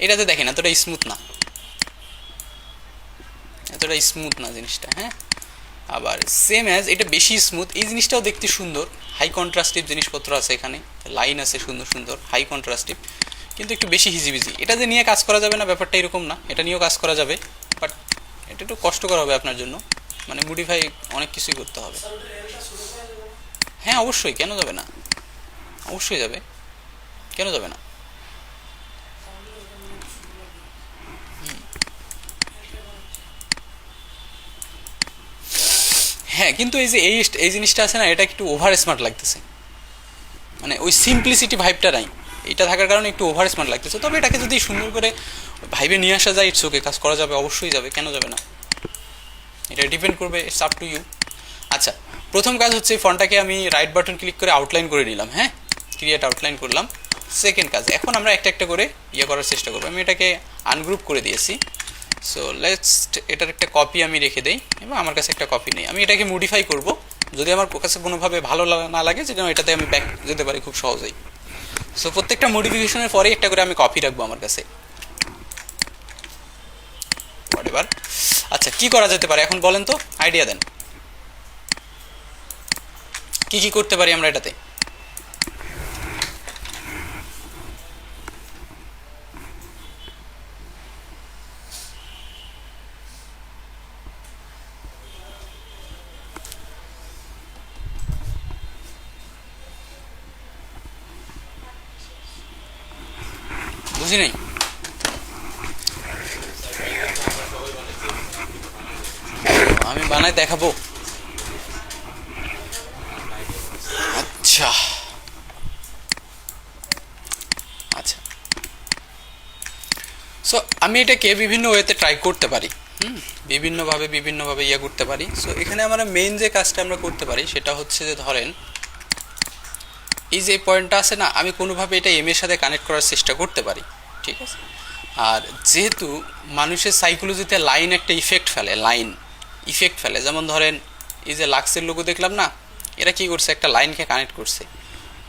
এটাতে দেখেন এতটা স্মুথ না, এতটা স্মুথ না জিনিসটা, হ্যাঁ। আবার সেম অ্যাজ এটা বেশি স্মুথ, এই জিনিসটাও দেখতে সুন্দর, হাই কন্ট্রাস্টিভ জিনিসপত্র আছে এখানে, লাইন আছে সুন্দর সুন্দর হাই কন্ট্রাস্টিভ, কিন্তু একটু বেশি হিজিবিজি। এটা যে নিয়ে কাজ করা যাবে না ব্যাপারটা এরকম না, এটা নিয়েও কাজ করা যাবে, বাট এটা একটু কষ্টকর হবে আপনার জন্য, মানে মডিফাই অনেক কিছুই করতে হবে। হ্যাঁ অবশ্যই, কেন যাবে না, অবশ্যই যাবে, কেন যাবে না। হ্যাঁ, কিন্তু এই যে এই জিনিসটা আছে না, এটা একটু ওভার স্মার্ট লাগতেছে, মানে ওই সিম্পলিসিটি ভাইবটা নাই, এটা থাকার কারণে একটু ওভার স্মার্ট লাগতেছে। তবে এটাকে যদি সুন্দর করে ভাইবে নিয়ে আসা যায়, ইটস ওকে, কাজ করা যাবে, অবশ্যই যাবে, কেন যাবে না, এটা ডিপেন্ড করবে, ইটস আপ টু ইউ। আচ্ছা, প্রথম কাজ হচ্ছে ফন্টটাকে আমি রাইট বাটন ক্লিক করে আউটলাইন করে নিলাম, হ্যাঁ, ক্রিয়েট আউটলাইন করলাম। সেকেন্ড কাজ, এখন আমরা একটা একটা করে ইয়ে করার চেষ্টা করবো। আমি এটাকে আনগ্রুপ করে দিয়েছি। সো লেটস, এটার একটা কপি আমি রেখে দেই, এবং আমার কাছে একটা কপি নেই, আমি এটাকে মডিফাই করব, যদি আমার কাছে কোনোভাবে ভালো না লাগে যেন এটাতে আমি ব্যাক যেতে পারি খুব সহজেই। সো প্রত্যেকটা মডিফিকেশনের পরে একটা করে আমি কপি রাখবো আমার কাছে, হোয়াটএভার। আচ্ছা, কি করা যেতে পারে এখন বলেন তো, আইডিয়া দেন, কি কি করতে পারি আমরা এটাতে? বুঝি নাই। আমি বানাই দেখাবো। আচ্ছা আচ্ছা, সো আমি এটাকে বিভিন্ন ওয়েতে ট্রাই করতে পারি। বিভিন্নভাবে ইয়ে করতে পারি। সো এখানে আমরা মেইন যে কাজটা আমরা করতে পারি সেটা হচ্ছে যে ধরেন এই যে পয়েন্টটা আছে না, আমি কোনোভাবে এটা এম এর সাথে কানেক্ট করার চেষ্টা করতে পারি, ঠিক আছে। আর যেহেতু মানুষের সাইকোলজিতে লাইন একটা ইফেক্ট ফেলে, যেমন ধরেন এই যে লাক্সের লোগো দেখলাম না, এরা কি করছে, একটা লাইনকে কানেক্ট করছে।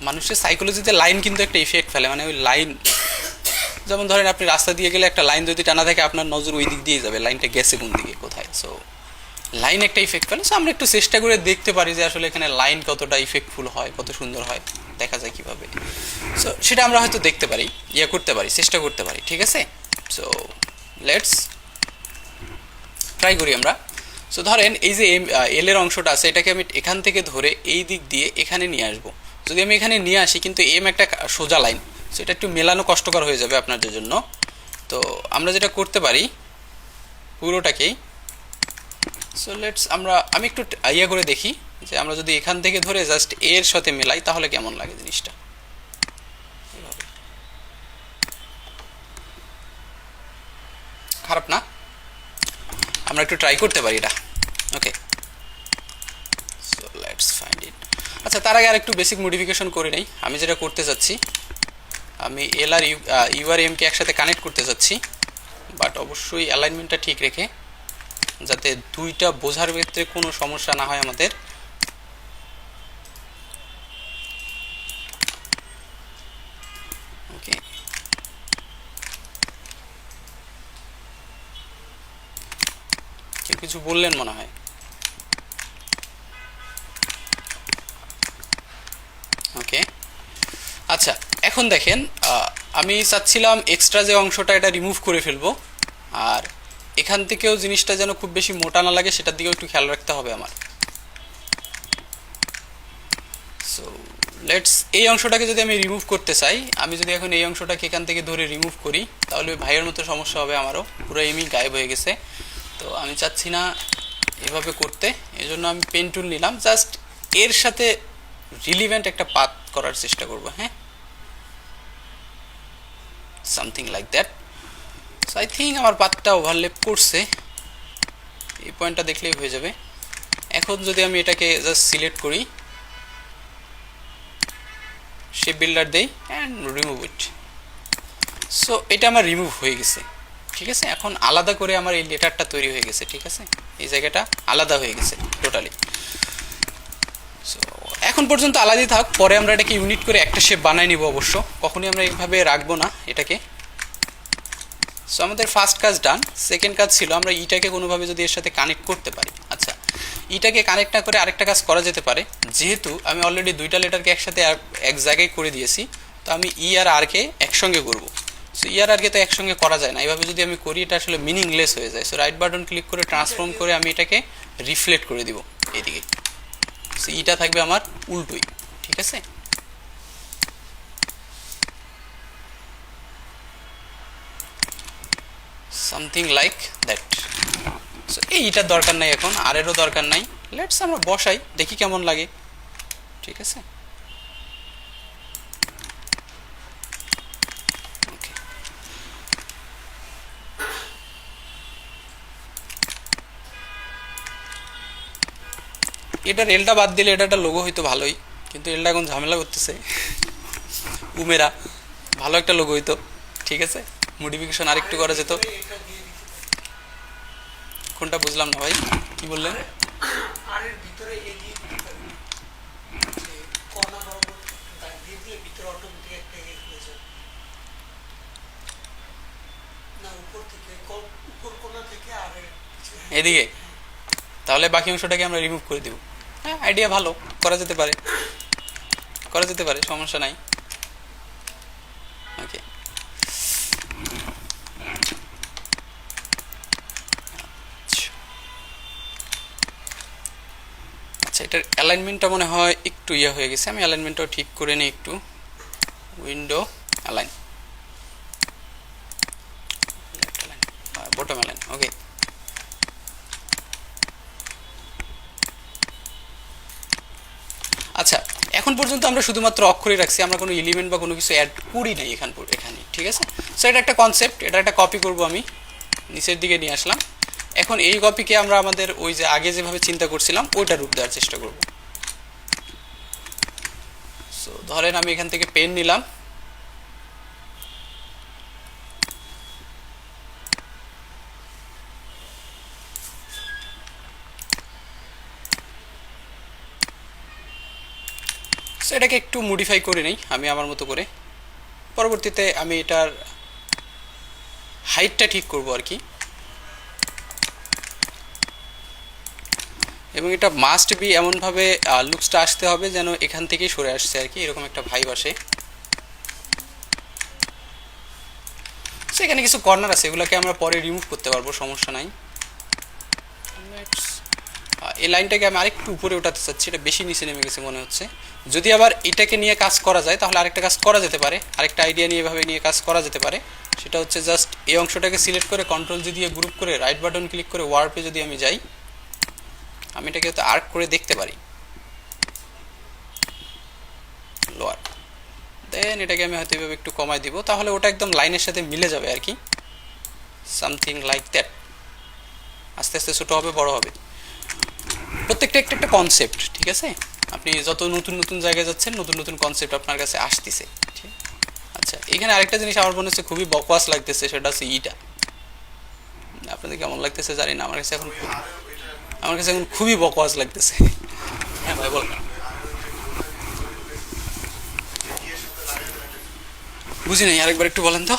মানুষের সাইকোলজিতে লাইন কিন্তু একটা ইফেক্ট ফেলে, মানে ওই লাইন, যেমন ধরেন আপনি রাস্তা দিয়ে গেলে একটা লাইন যদি টানা থাকে আপনার নজর ওই দিক দিয়ে যাবে, লাইনটা গেছে কোন দিকে কোথায়। সো লাইন একটা ইফেক্ট ফেলে। সো আমরা একটু চেষ্টা করে দেখতে পারি যে আসলে এখানে লাইন কতটা ইফেক্টফুল হয়, কত সুন্দর হয়, দেখা যায় কীভাবে। সো সেটা আমরা হয়তো দেখতে পারি, করতে পারি, চেষ্টা করতে পারি, ঠিক আছে। সো লেটস ট্রাই করি আমরা। সো ধরেন এই যে এল এর অংশটা আছে, এটাকে আমি এখান থেকে ধরে এই দিক দিয়ে এখানে নিয়ে আসবো। যদি আমি এখানে নিয়ে আসি, কিন্তু এম একটা সোজা লাইন, সো এটা একটু মেলানো কষ্টকর হয়ে যাবে আপনাদের জন্য। তো আমরা যেটা করতে পারি পুরোটাকেই, সো লেটস আমি একটু করে দেখি যে আমরা যদি এখান থেকে ধরে জাস্ট এর সাথে মেলাই তাহলে কেমন লাগে জিনিসটা। খারাপ না, আমরা একটু ট্রাই করতে পারি এটা। ওকে, সো লেটস ফাইন্ড ইট। আচ্ছা, তার আগে আর একটু বেসিক মডিফিকেশন করে নেই। আমি যেটা করতে চাচ্ছি, আমি এল আর ইউ আর এমকে একসাথে কানেক্ট করতে চাচ্ছি, বাট অবশ্যই অ্যালাইনমেন্টটা ঠিক রেখে, যাতে দুইটা বোঝার ক্ষেত্রে কোনো সমস্যা না হয় আমাদের। ওকে, কেউ কিছু বললেন মনে হয়। ওকে, আচ্ছা, এখন দেখেন আমি চাচ্ছিলাম এক্সট্রা যে অংশটা এটা রিমুভ করে ফেলবো, আর এখান থেকেও জিনিসটা যেন খুব বেশি মোটা না লাগে সেটার দিকেও একটু খেয়াল রাখতে হবে আমার। সো লেটস, এই অংশটাকে যদি আমি রিমুভ করতে চাই, আমি যদি এখন এই অংশটাকে এখান থেকে ধরে রিমুভ করি তাহলে ভাইয়ের মতো সমস্যা হবে আমারও, পুরো এমই গায়েব হয়ে গেছে। তো আমি চাচ্ছি না এভাবে করতে, এই জন্য আমি পেন টুল নিলাম, জাস্ট এর সাথে রিলিভেন্ট একটা পাথ করার চেষ্টা করবো। হ্যাঁ, something like that. So I think আমার পাথটা ওভারল্যাপ করছে, এই পয়েন্টটা দেখলেই হয়ে যাবে। এখন যদি আমি এটাকে জাস্ট সিলেক্ট করি, শেপ বিল্ডার দেই অ্যান্ড রিমুভ ইট। সো এটা আমার রিমুভ হয়ে গেছে, ঠিক আছে। এখন আলাদা করে আমার এই লেটারটা তৈরি হয়ে গেছে, ঠিক আছে, এই জায়গাটা আলাদা হয়ে গেছে টোটালি। সো এখন পর্যন্ত আলাদাই থাক, পরে আমরা এটাকে ইউনিট করে একটা শেপ বানাই নিব। অবশ্য কখনই আমরা এইভাবে রাখবো না এটাকে। সো আমাদের ফার্স্ট কাজ ডান। সেকেন্ড কাজ ছিল আমরা ইটাকে কোনোভাবে যদি এর সাথে কানেক্ট করতে পারি। আচ্ছা, ইটাকে কানেক্ট না করে আরেকটা কাজ করা যেতে পারে, যেহেতু আমি অলরেডি দুইটা লেটারকে একসাথে এক জায়গায় করে দিয়েছি, তো আমি ই আর আর কে একসঙ্গে করবো। সো ই আর আর কে তো একসঙ্গে করা যায় না, এইভাবে যদি আমি করি এটা আসলে মিনিংলেস হয়ে যায়। সো রাইট বাটন ক্লিক করে ট্রান্সফর্ম করে আমি এটাকে রিফ্লেক্ট করে দিব এইদিকে। সো ইটা থাকবে আমার উল্টোই, ঠিক আছে। Something like that. সো এইটার দরকার নাই, এখন আর এরও দরকার নাই। লেটস আমরা বসাই, দেখি কেমন লাগে, ঠিক আছে। ওকে, এটার এলটা বাদ দিলে এটা একটা লোগো হইতো ভালোই, কিন্তু এলটা এখন ঝামেলা করতেছে। উমেরা ভালো একটা লোগো হইতো, ঠিক আছে, মডিফিকেশন আরেকটু করা যেত। কোনটা বুঝলাম না ভাই, কি বললেন? এদিকে তাহলে বাকি অংশটাকে আমরা রিমুভ করে দিব। হ্যাঁ, আইডিয়া ভালো, করা যেতে পারে, সমস্যা নাই। ওকে, আচ্ছা, এটার অ্যালাইনমেন্টটা মনে হয় একটু হয়ে গেছে, আমি অ্যালাইনমেন্টটাও ঠিক করে নিই একটু। Window align, bottom align. Okay, আচ্ছা, এখন পর্যন্ত আমরা শুধুমাত্র অক্ষরই রাখছি, আমরা কোনো এলিমেন্ট বা কোনো কিছু অ্যাড করি নাই এখানে, ঠিক আছে। সো এটা একটা কনসেপ্ট, এটা একটা কপি করব, আমি নিচের দিকে নিয়ে আসলাম। এখন এই কপিকে আমরা আমাদের ওই যে আগে যেভাবে চিন্তা করছিলাম ওইটা রূপ দেওয়ার চেষ্টা করব। সো ধরেন আমি এখান থেকে পেন নিলাম, এটাকে একটু মডিফাই করে নেই আমি আমার মতো করে। পরবর্তীতে আমি এটার হাইটটা ঠিক করব আর কি, এবং এটা মাস্ট বি এমনভাবে লুকসটা আসতে হবে যেন এখান থেকেই সরে আসছে আর কি, এরকম একটা ভাইব আসে। এখানে কিছু কর্নার আছে, এগুলোকে আমরা পরে রিমুভ করতে পারবো, সমস্যা নাই। এই লাইনটাকে আমি আরেকটু উপরে উঠাতে চাচ্ছি, এটা বেশি নিচে নেমে গেছে মনে হচ্ছে। যদি আবার এটাকে নিয়ে কাজ করা যায় তাহলে আরেকটা কাজ করা যেতে পারে, আরেকটা আইডিয়া নিয়ে এভাবে নিয়ে কাজ করা যেতে পারে। সেটা হচ্ছে জাস্ট এই অংশটাকে সিলেক্ট করে কন্ট্রোল জি দিয়ে গ্রুপ করে রাইট বাটন ক্লিক করে ওয়ার্পে যদি আমি যাই, আমি এটাকে হয়তো আর্ক করে দেখতে পারি লোয়ার, দেন এটাকে আমি হয়তো এভাবে একটু কমাই দিব, তাহলে ওটা একদম লাইনের সাথে মিলে যাবে আর কি, সামথিং লাইক দ্যাট। আস্তে আস্তে ছোটো হবে, বড় হবে, প্রত্যেকটা একটা একটা কনসেপ্ট, ঠিক আছে? আপনি যত নতুন নতুন জায়গায় যাচ্ছেন নতুন নতুন কনসেপ্ট আপনার কাছে আসতেছে। ঠিক, আচ্ছা এখানে আরেকটা জিনিস আমার মনে হচ্ছে খুবই বকওয়াস লাগতেছে, সেটা হচ্ছে ইটা। আপনাদের কেমন লাগতেছে জানি না, আমার কাছে এখন খুবই বকওয়াস লাগতেছে। হ্যাঁ ভাই বল, বুঝি নাই, আরেকবার একটু বলেন তো।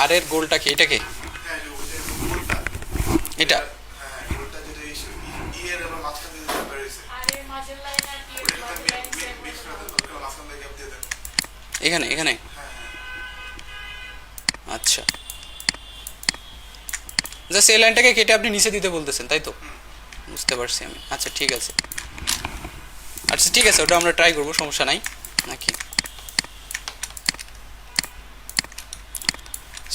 আর এর গোলটা কি? এটাকে এটা এখানে এখানে আচ্ছা, জাস্ট এই লাইনটাকে কেটে আপনি নিচে দিতে বলতেছেন তাই তো? বুঝতে পারছি আমি। আচ্ছা ঠিক আছে, আচ্ছা ঠিক আছে, ওটা আমরা ট্রাই করবো, সমস্যা নাই নাকি।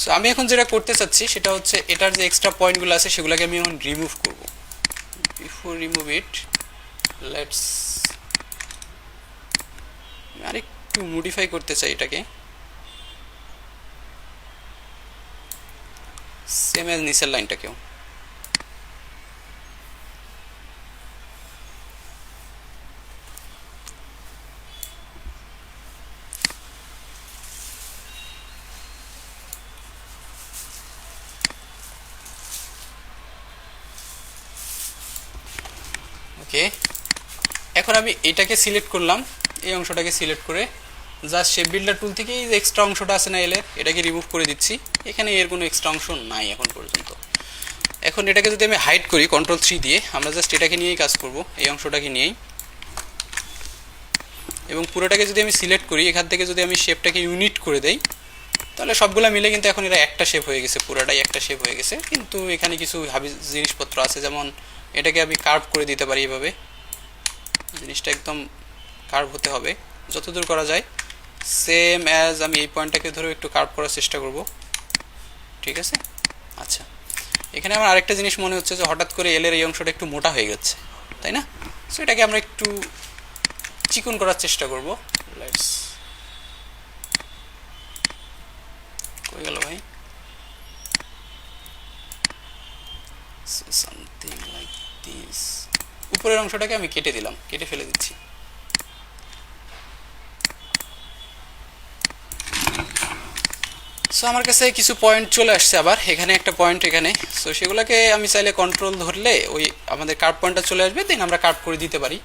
সো আমি এখন যেটা করতে চাচ্ছি সেটা হচ্ছে এটার যে এক্সট্রা পয়েন্টগুলো আছে সেগুলোকে আমি এখন রিমুভ করব। বিফোর রিমুভ ইট লেটস আরেকটু মডিফাই করতে চাই এটাকে, সেম এজ নিচের লাইনটাকেও। ওকে, এখন আমি এটাকে সিলেক্ট করলাম, এই অংশটাকে সিলেক্ট করে জাস্ট শেপ বিল্ডার টুল থেকে এই যে এক্সট্রা অংশটা আছে না এলের, এটাকে রিমুভ করে দিচ্ছি। এখানে এর কোনো এক্সট্রা অংশ নাই এখন পর্যন্ত। এখন এটাকে যদি আমি হাইড করি কন্ট্রোল 3 দিয়ে, আমরা জাস্ট এটাকে নিয়েই কাজ করব, এই অংশটাকে নিয়েই। এবং পুরোটাকে যদি আমি সিলেক্ট করি, এখান থেকে যদি আমি শেপটাকে ইউনিট করে দেই, তাহলে সবগুলো মিলে কিন্তু এখন এরা একটা শেপ হয়ে গেছে, পুরোটাই একটা শেপ হয়ে গেছে। কিন্তু এখানে কিছু হাবি জিনিসপত্র আছে, যেমন এটাকে আমি কার্ভ করে দিতে পারি এভাবে, জিনিসটা একদম কার্ভ হতে হবে যতদূর করা যায়। সেম অ্যাজ আমি এই পয়েন্টটাকে ধরে একটু কার্ভ করার চেষ্টা করব, ঠিক আছে? আচ্ছা, এখানে আমার আরেকটা জিনিস মনে হচ্ছে যে হঠাৎ করে এলের এই অংশটা একটু মোটা হয়ে গেছে, তাই না? সো এটাকে আমরা একটু চিকন করার চেষ্টা করব। লেটস, কই গেল ভাই? Something like this. উপরের অংশটাকে আমি কেটে দিলাম, কেটে ফেলে দিচ্ছি। সো আমার কাছে কিছু পয়েন্ট চলে আসছে, আবার এখানে একটা পয়েন্ট এখানে। সো সেগুলোকে আমি চাইলে কন্ট্রোল ধরলে ওই আমাদের কার্ভ পয়েন্টটা চলে আসবে, দেন আমরা কার্ভ করে দিতে পারি।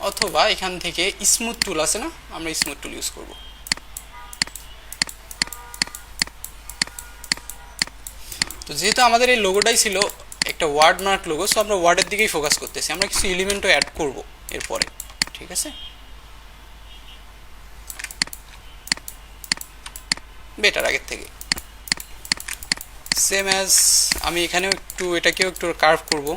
অথবা এখান থেকে স্মুথ টুল আছে না, আমরা স্মুথ টুল ইউজ করব। তো যেহেতু আমাদের এই লোগোটাই ছিল একটা ওয়ার্ড মার্ক লোগো, সো আমরা ওয়ার্ডের দিকেই ফোকাস করতেছি। আমরা কিছু এলিমেন্টও অ্যাড করব এরপরে, ঠিক আছে? বেটার আগের থেকে। সেম অ্যাজ আমি এখানেও একটু এটাকেও একটু কার্ভ করব।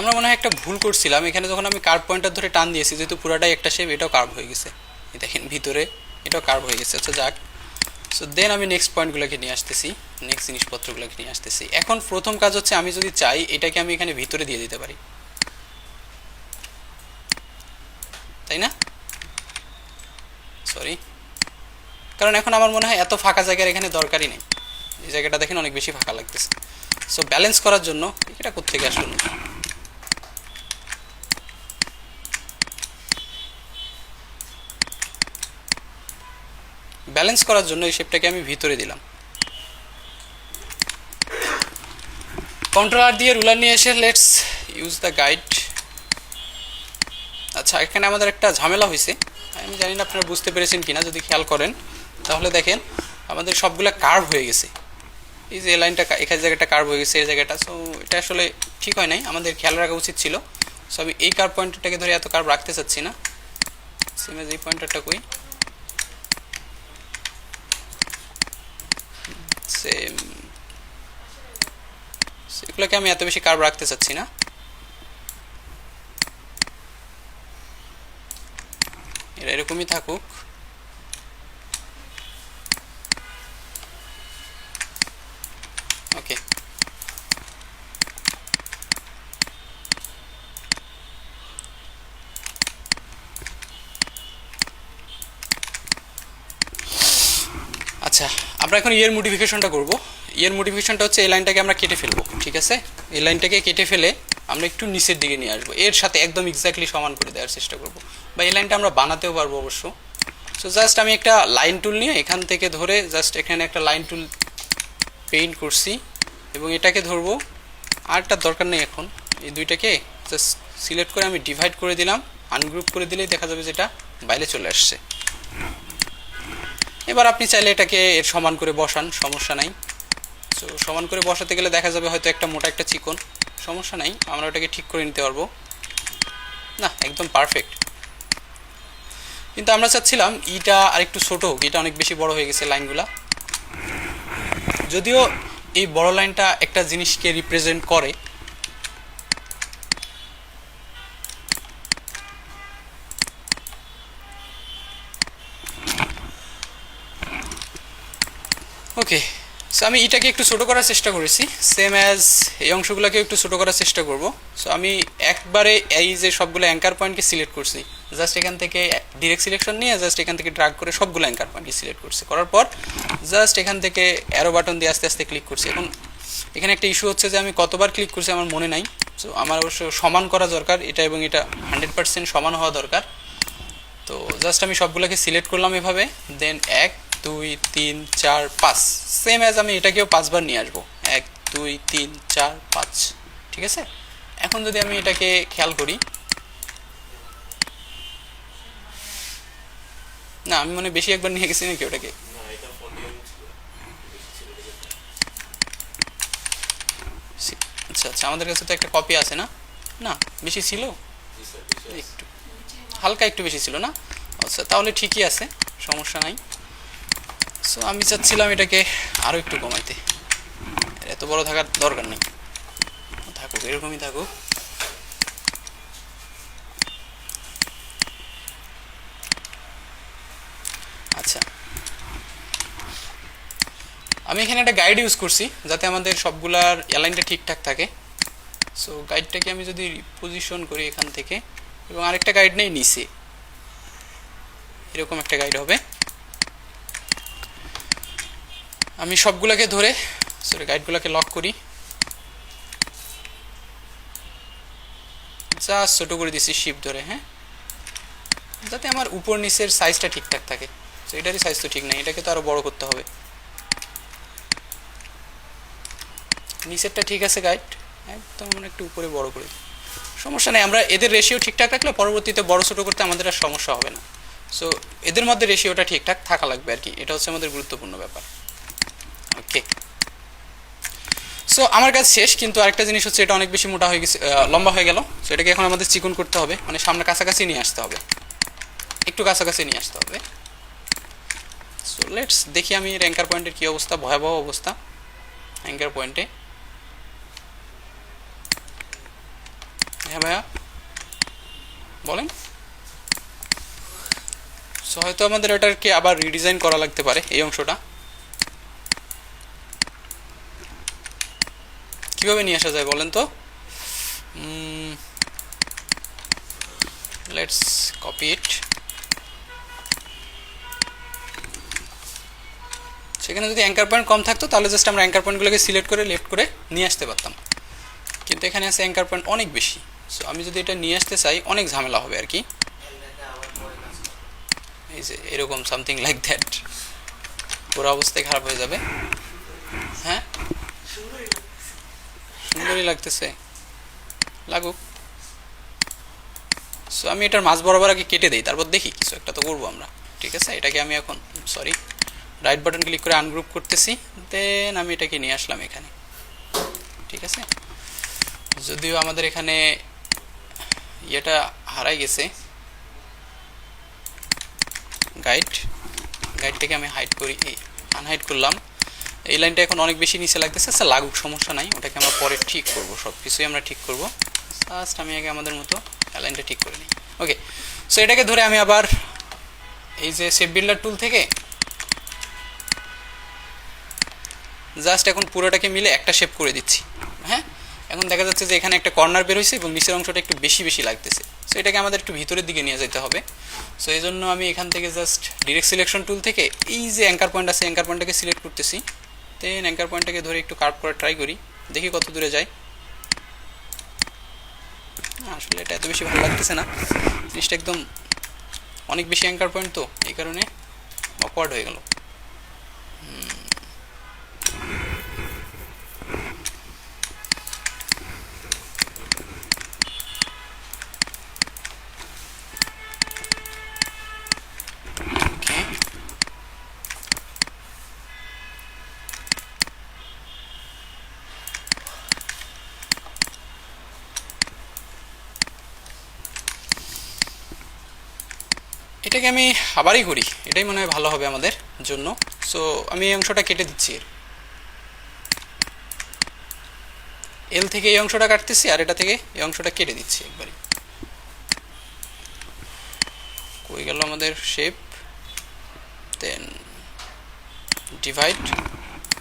আমরা মনে হয় একটা ভুল করছিলাম এখানে, যখন আমি কার্ভ পয়েন্টার ধরে টান দিয়েছি, যেহেতু পুরাটাই একটা শেপ, এটাও কার্ভ হয়ে গেছে। দেখেন ভিতরে এটাও কার্ভ হয়ে গেছে। আচ্ছা যাক, সো দেন আমি নেক্সট পয়েন্টগুলোকে নিয়ে আসতেছি, নেক্সট জিনিসপত্রগুলোকে নিয়ে আসতেছি। এখন প্রথম কাজ হচ্ছে আমি যদি চাই এটাকে আমি এখানে ভিতরে দিয়ে দিতে পারি, তাই না? সরি, কারণ এখন আমার মনে হয় এত ফাঁকা জায়গার এখানে দরকারই নেই, এই জায়গাটা দেখেন অনেক বেশি ফাঁকা লাগতেছে। সো ব্যালেন্স করার জন্য এটা কোত্থেকে আসলো না, ব্যালেন্স করার জন্য এই শেপটাকে আমি ভিতরে দিলাম। কন্ট্রোলার দিয়ে রুলার নিয়ে এসে লেটস ইউজ দ্য গাইড। আচ্ছা, এখানে আমাদের একটা ঝামেলা হয়েছে, আমি জানি না আপনারা বুঝতে পেরেছেন কিনা। যদি খেয়াল করেন তাহলে দেখেন আমাদের সবগুলো কার্ভ হয়ে গেছে, এই যে লাইনটা এখানে জায়গাটা কার্ভ হয়ে গেছে এই জায়গাটা। সো এটা আসলে ঠিক হয় নাই, আমাদের খেয়াল রাখা উচিত ছিল। সো আমি এই কার্ভ পয়েন্টারটাকে ধরে এত কার্ভ রাখতে চাচ্ছি না, সেম এজ এই পয়েন্টারটা কই সেম, সেগুলোকে আমি এত বেশি কার্ভ রাখতে চাচ্ছি না। এরা এরকমই থাকুক। ওকে, আচ্ছা আমরা এখন ইয়ের মডিফিকেশনটা করব। ইয়ের মডিফিকেশনটা হচ্ছে এই লাইনটাকে আমরা কেটে ফেলবো, ঠিক আছে? এই লাইনটাকে কেটে ফেলে আমরা একটু নিচের দিকে নিয়ে আসবো, এর সাথে একদম এক্স্যাক্টলি সমান করে দেওয়ার চেষ্টা করব, বা এই লাইনটা আমরা বানাতেও পারবো অবশ্য। সো জাস্ট আমি একটা লাইন টুল নিয়ে এখান থেকে ধরে জাস্ট এখানে একটা লাইন টুল পেইন্ট করছি এবং এটাকে ধরবো, আরটা দরকার নেই এখন। এই দুইটাকে জাস্ট সিলেক্ট করে আমি ডিভাইড করে দিলাম, আনগ্রুপ করে দিলেই দেখা যাবে যেটা বাইরে চলে আসছে। এবার আপনি চাইলে এটাকে এর সমান করে বসান, সমস্যা নাই। সো সমান করে বসাতে গেলে দেখা যাবে হয়তো একটা মোটা একটা চিকন, সমস্যা নাই, আমরা ওটাকে ঠিক করে নিতে পারবো। না, একদম পারফেক্ট। কিন্তু আমরা চাচ্ছিলাম ইটা আর একটু ছোট হোক, এটা অনেক বেশি বড় হয়ে গেছে লাইনগুলা। যদিও এই বড় লাইনটা একটা জিনিসকে রিপ্রেজেন্ট করে, ওকে। সো আমি এটাকে একটু ছোটো করার চেষ্টা করেছি, সেম অ্যাজ এই অংশগুলোকে একটু ছোটো করার চেষ্টা করব। সো আমি একবারে এই যে সবগুলো অ্যাঙ্কার পয়েন্টকে সিলেক্ট করছি, জাস্ট এখান থেকে ডিরেক্ট সিলেকশন নিয়ে জাস্ট এখান থেকে ড্রাগ করে সবগুলো অ্যাঙ্কার পয়েন্টকে সিলেক্ট করছি, করার পর জাস্ট এখান থেকে অ্যারো বাটন দিয়ে আস্তে আস্তে ক্লিক করছি। এখন এখানে একটা ইস্যু হচ্ছে যে আমি কতবার ক্লিক করছি আমার মনে নাই। সো আমার অবশ্য সমান করা দরকার, এটা এবং এটা 100% সমান হওয়া দরকার। তো জাস্ট আমি সবগুলোকে সিলেক্ট করলাম এভাবে, দেন 1 2 3 4 5, সেম অ্যাজ আমি এটাকেও 5 বার নিয়ে আসবো, 1 2 3 4 5, ঠিক আছে? এখন যদি আমি এটাকে খেয়াল করি, না আমি মনে বেশি একবার নিয়ে গেছি নাকি ওটাকে, আচ্ছা আচ্ছা আমাদের কাছে তো একটা কপি আছে না, না বেশি ছিল, একটু হালকা একটু বেশি ছিল না, আচ্ছা তাহলে ঠিকই আছে, সমস্যা নাই। সো আমি চাচ্ছিলাম এটাকে আরও একটু কমাইতে, এত বড় থাকার দরকার নেই, থাকুক এরকমই থাকুক। আচ্ছা আমি এখানে একটা গাইড ইউজ করছি যাতে আমাদের সবগুলার অ্যালাইনটা ঠিকঠাক থাকে। সো গাইডটাকে আমি যদি পজিশন করি এখান থেকে, এবং আরেকটা গাইড নেই নিচে, এরকম একটা গাইড হবে। আমি সবগুলোকে ধরে সরি গাইডগুলোকে লক করি, জাস্ট ছোটো করে দিচ্ছি শিপ ধরে, হ্যাঁ, যাতে আমার উপর নিচের সাইজটা ঠিকঠাক থাকে। তো এটারই সাইজ তো ঠিক নাই, এটাকে তো আরও বড় করতে হবে। নিচেরটা ঠিক আছে গাইড, একদম আমরা একটু উপরে বড় করে, সমস্যা নেই, আমরা এদের রেশিও ঠিকঠাক রাখলে পরবর্তীতে বড় ছোটো করতে আমাদের আর সমস্যা হবে না। সো এদের মধ্যে রেশিওটা ঠিকঠাক থাকা লাগবে আর কি, এটা হচ্ছে আমাদের গুরুত্বপূর্ণ ব্যাপার। ওকে, সো আমার কাজ শেষ, কিন্তু আরেকটা জিনিস হচ্ছে এটা অনেক বেশি মোটা হয়ে গেছে, লম্বা হয়ে গেল। সো এটাকে এখন আমাদের চিকন করতে হবে, মানে সামনে কাছাকাছি নিয়ে আসতে হবে, একটু কাছাকাছি নিয়ে আসতে হবে। সো লেটস দেখি আমি অ্যাঙ্কার পয়েন্টের কী অবস্থা, ভয়াবহ অবস্থা অ্যাঙ্কার পয়েন্টে। হ্যাঁ ভাইয়া বলেন। সো হয়তো আমাদের এটাকে আবার রিডিজাইন করা লাগতে পারে এই অংশটা, কীভাবে নিয়ে আসা যায় বলেন তো? লেটস কপি ইট। সেখানে যদি অ্যাঙ্কার পয়েন্ট কম থাকতো তাহলে জাস্ট আমরা অ্যাঙ্কার পয়েন্টগুলোকে সিলেক্ট করে লেফট করে নিয়ে আসতে পারতাম, কিন্তু এখানে আছে অ্যাঙ্কার পয়েন্ট অনেক বেশি। সো আমি যদি এটা নিয়ে আসতে চাই অনেক ঝামেলা হবে আর কি। এই যে এরকম সামথিং লাইক দ্যাট, পুরো অবস্থায় খারাপ হয়ে যাবে। হ্যাঁ সুন্দরই লাগতেছে, লাগুক। সো আমি এটার মাঝ বরাবর আগে কেটে দিই, তারপর দেখি কিছু একটা তো করবো আমরা। ঠিক আছে, এটাকে আমি এখন রাইট বাটন ক্লিক করে আনগ্রুপ করতেছি, দেন আমি এটাকে নিয়ে আসলাম এখানে। ঠিক আছে, যদিও আমাদের এখানে ইয়েটা হারাই গেছে, গাইডটাকে আমি হাইড করি, আনহাইড করলাম। এই লাইনটা এখন অনেক বেশি নিচে লাগতেছে, আচ্ছা লাগুক, সমস্যা নাই, ওটাকে আমরা পরে ঠিক করব, সব কিছুই আমরা ঠিক করব। জাস্ট আমি আগে আমাদের মতো লাইনটা ঠিক করে নিই। ওকে, সো এটাকে ধরে আমি আবার এই যে শেপ বিল্ডার টুল থেকে জাস্ট এখন পুরোটাকে মিলে একটা শেপ করে দিচ্ছি। হ্যাঁ, এখন দেখা যাচ্ছে যে এখানে একটা কর্নার বের হয়েছে এবং নিচের অংশটা একটু বেশি বেশি লাগতেছে। সো এটাকে আমাদের একটু ভিতরের দিকে নিয়ে যেতে হবে। সো এই জন্য আমি এখান থেকে জাস্ট ডিরেক্ট সিলেকশন টুল থেকে এই যে অ্যাঙ্কার পয়েন্ট আছে, অ্যাঙ্কার পয়েন্টটাকে সিলেক্ট করতেছি, দেন অ্যাঙ্কার পয়েন্টটাকে ধরে একটু কার্ভ করে ট্রাই করি, দেখি কত দূরে যায়। আসলে এটা এত বেশি ভালো লাগতেছে না, জিনিসটা একদম অনেক বেশি অ্যাঙ্কার পয়েন্ট, তো এই কারণে অকওয়ার্ড হয়ে গেল। এটাকে আমি আবারই করি, এটাই মনে হয় ভালো হবে আমাদের জন্য। সো আমি এই অংশটা কেটে দিচ্ছি, এল থেকে এই অংশটা কাটতেছি আর এটা থেকে এই অংশটা কেটে দিচ্ছি একবারই। কই গেল আমাদের shape, then divide,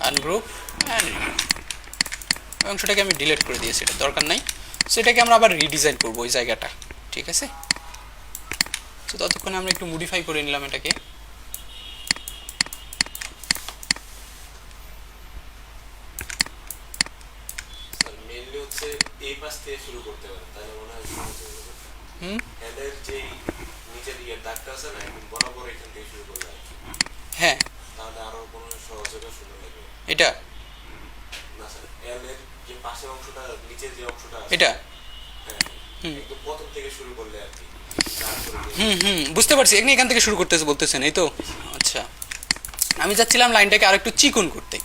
ungroup and ওই অংশটাকে আমি ডিলিট করে দিয়েছি, এটা দরকার নাই। সো এটাকে আমরা আবার রিডিজাইন করবো ওই জায়গাটা। ঠিক আছে, তো ততক্ষণে আমরা একটু মডিফাই করে নিলাম এটাকে। হ্যাঁ, এটা এটা বুঝতে পারছি, এখান থেকে শুরু করতেছে বলতেছেন, এই তো। আচ্ছা, আমি চাচ্ছিলাম লাইনটাকে আরেকটু চিকন করতে